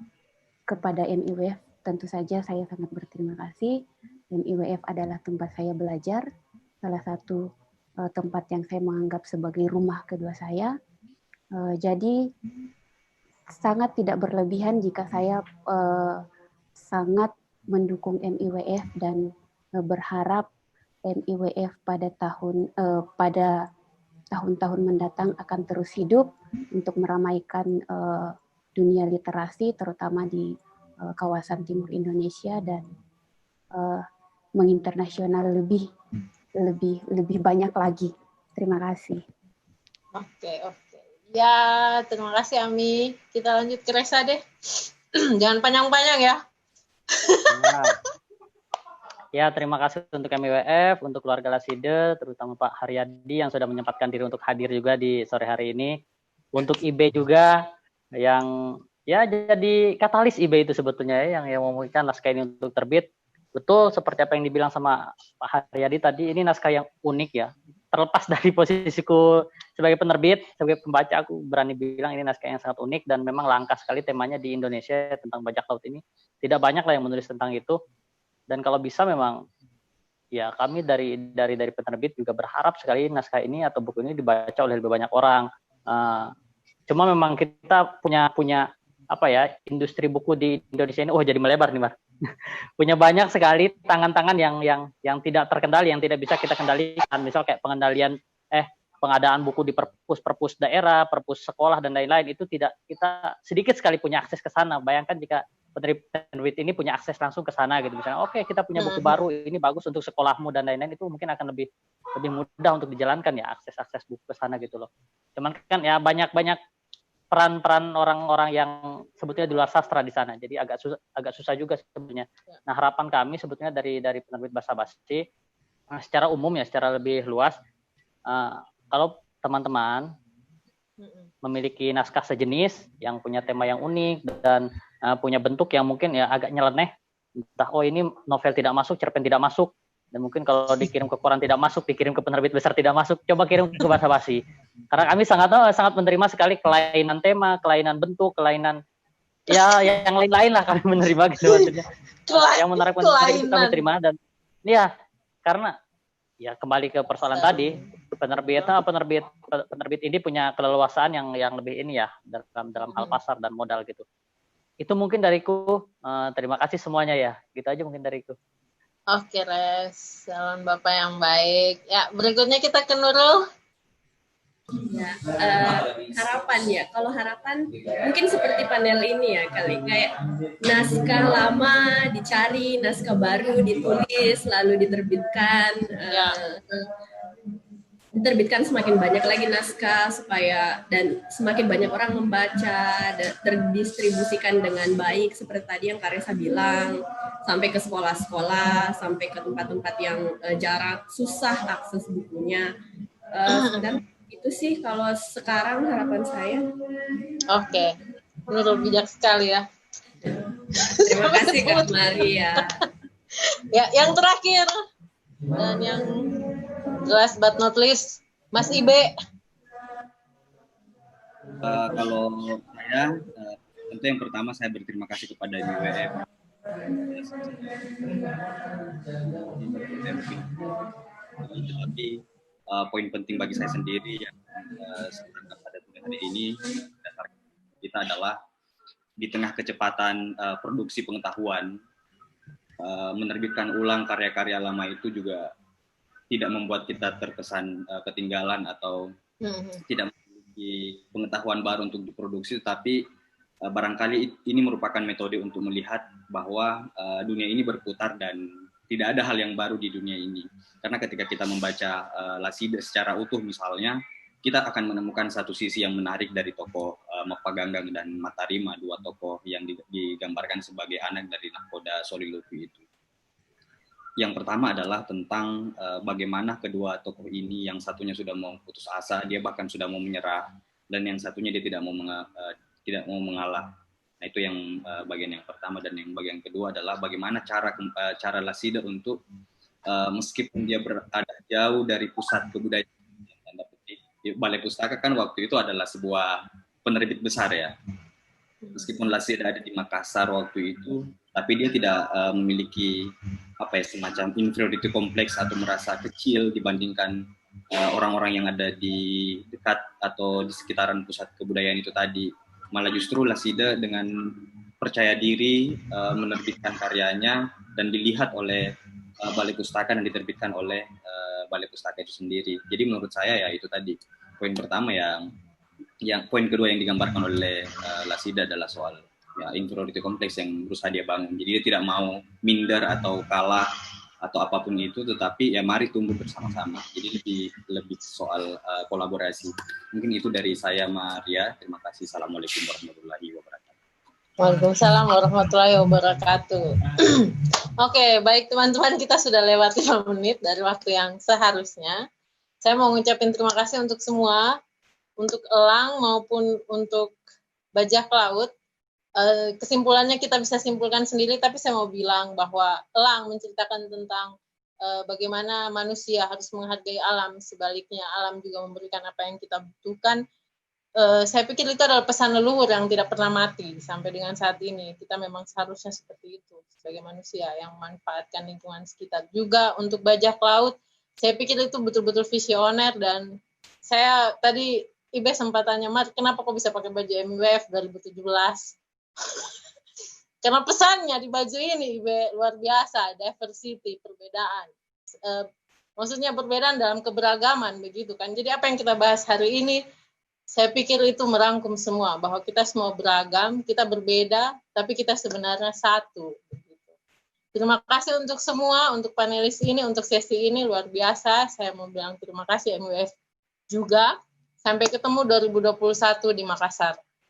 Speaker 2: kepada MIWF tentu saja saya sangat berterima kasih. MIWF adalah tempat saya belajar, salah satu tempat yang saya menganggap sebagai rumah kedua saya. Jadi sangat tidak berlebihan jika saya sangat mendukung MIWF dan berharap MIWF pada tahun-tahun mendatang akan terus hidup untuk meramaikan dunia literasi, terutama di kawasan timur Indonesia, dan menginternasional lebih banyak lagi. Terima kasih.
Speaker 1: Oke. Ya, terima kasih Ami. Kita lanjut ke Reza deh. Jangan panjang-panjang ya.
Speaker 5: Ya, terima kasih untuk MIWF, untuk keluarga Laside, terutama Pak Haryadi yang sudah menyempatkan diri untuk hadir juga di sore hari ini. Untuk IB juga yang ya jadi katalis IB itu sebetulnya ya, yang memungkinkan naskah ini untuk terbit. Betul seperti apa yang dibilang sama Pak Haryadi tadi, ini naskah yang unik ya. Terlepas dari posisiku sebagai penerbit, sebagai pembaca, aku berani bilang ini naskah yang sangat unik dan memang langka sekali temanya di Indonesia tentang bajak laut ini. Tidak banyak lah yang menulis tentang itu. Dan kalau bisa memang ya kami dari penerbit juga berharap sekali naskah ini atau buku ini dibaca oleh lebih banyak orang. Cuma memang kita punya apa ya, industri buku di Indonesia ini jadi melebar nih, Mar. Punya banyak sekali tangan-tangan yang tidak terkendali, yang tidak bisa kita kendalikan. Misal kayak pengadaan buku di perpus daerah, perpus sekolah dan lain-lain, itu tidak, kita sedikit sekali punya akses ke sana. Bayangkan jika penerbit ini punya akses langsung ke sana gitu, misalnya oke, kita punya buku baru ini bagus untuk sekolahmu dan lain-lain, itu mungkin akan lebih mudah untuk dijalankan ya, akses buku ke sana gitu loh. Cuman kan ya banyak peran-peran orang-orang yang sebetulnya di luar sastra di sana, jadi agak susah juga sebetulnya. Nah, harapan kami sebetulnya dari penerbit Basa Basi secara umum ya, secara lebih luas, kalau teman-teman memiliki naskah sejenis yang punya tema yang unik dan punya bentuk yang mungkin ya agak nyeleneh, entah ini novel tidak masuk, cerpen tidak masuk, dan mungkin kalau dikirim ke koran tidak masuk, dikirim ke penerbit besar tidak masuk, coba kirim ke Basa Basi. Karena kami sangat menerima sekali kelainan tema, kelainan bentuk, kelainan ya yang lain-lain lah kami menerima gitu maksudnya. Yang menarik itu kami terima, dan ya karena ya kembali ke persoalan tadi, penerbit ini punya keleluasaan yang lebih ini ya dalam hal pasar dan modal gitu. Itu mungkin dariku. Terima kasih semuanya ya. Gitu aja mungkin dariku.
Speaker 1: Oke, Res. Salam Bapak yang baik. Ya, berikutnya kita ke Nurul.
Speaker 3: Ya, harapan ya. Kalau harapan mungkin seperti panel ini ya kali, kayak naskah lama dicari, naskah baru ditulis, lalu diterbitkan. Diterbitkan semakin banyak lagi naskah supaya dan semakin banyak orang membaca dan terdistribusikan dengan baik seperti tadi yang Karesa bilang, sampai ke sekolah-sekolah, sampai ke tempat-tempat yang jarang, susah akses bukunya. Dan itu sih kalau sekarang harapan saya.
Speaker 1: Oke, Nurul bijak sekali ya.
Speaker 3: Terima kasih Kak Maria.
Speaker 1: Ya, yang terakhir dan yang last but not least, Mas Ibe.
Speaker 4: Kalau saya, tentu yang pertama saya berterima kasih kepada MIWF. Tapi poin penting bagi saya sendiri yang pada hari ini kita adalah di tengah kecepatan produksi pengetahuan, menerbitkan ulang karya-karya lama itu juga tidak membuat kita terkesan ketinggalan atau tidak memiliki pengetahuan baru untuk diproduksi, tapi barangkali ini merupakan metode untuk melihat bahwa dunia ini berputar dan tidak ada hal yang baru di dunia ini. Karena ketika kita membaca Lasida secara utuh misalnya, kita akan menemukan satu sisi yang menarik dari tokoh Mapaganggang dan Matarima, dua tokoh yang digambarkan sebagai anak dari nahkoda Soliloquy itu. Yang pertama adalah tentang bagaimana kedua tokoh ini, yang satunya sudah mau putus asa, dia bahkan sudah mau menyerah, dan yang satunya dia tidak mau mengalah. Nah, itu yang bagian yang pertama. Dan yang bagian kedua adalah bagaimana cara Lasida untuk meskipun dia berada jauh dari pusat kebudayaan, Balai Pustaka kan waktu itu adalah sebuah penerbit besar ya. Meskipun Lasida ada di Makassar waktu itu, tapi dia tidak memiliki semacam inferiority complex atau merasa kecil dibandingkan orang-orang yang ada di dekat atau di sekitaran pusat kebudayaan itu tadi. Malah justru Lasida dengan percaya diri menerbitkan karyanya dan dilihat oleh Balai Pustaka dan diterbitkan oleh Balai Pustaka itu sendiri. Jadi menurut saya ya itu tadi poin pertama yang poin kedua yang digambarkan oleh Lasida adalah soal inferiority complex yang berusaha dia bangun. Jadi dia tidak mau minder atau kalah atau apapun itu, tetapi ya mari tumbuh bersama-sama. Jadi lebih soal kolaborasi. Mungkin itu dari saya, Maria. Terima kasih. Assalamualaikum warahmatullahi wabarakatuh.
Speaker 1: Waalaikumsalam warahmatullahi wabarakatuh. Oke, baik teman-teman, kita sudah lewat 5 menit dari waktu yang seharusnya. Saya mau ngucapin terima kasih untuk semua, untuk Elang maupun untuk Bajak Laut. Kesimpulannya kita bisa simpulkan sendiri, tapi saya mau bilang bahwa Elang menceritakan tentang bagaimana manusia harus menghargai alam, sebaliknya alam juga memberikan apa yang kita butuhkan. Saya pikir itu adalah pesan leluhur yang tidak pernah mati sampai dengan saat ini. Kita memang seharusnya seperti itu sebagai manusia yang memanfaatkan lingkungan sekitar. Juga untuk Bajak Laut, saya pikir itu betul-betul visioner, dan saya tadi Ibe sempat tanya, Mar, kenapa kok bisa pakai baju MWF 2017? Karena pesannya di baju ini Ibe luar biasa, diversity, perbedaan. Maksudnya perbedaan dalam keberagaman begitu kan. Jadi apa yang kita bahas hari ini, saya pikir itu merangkum semua, bahwa kita semua beragam, kita berbeda, tapi kita sebenarnya satu. Begitu. Terima kasih untuk semua, untuk panelis ini, untuk sesi ini, luar biasa. Saya mau bilang terima kasih MWF juga. Sampai ketemu 2021 di Makassar.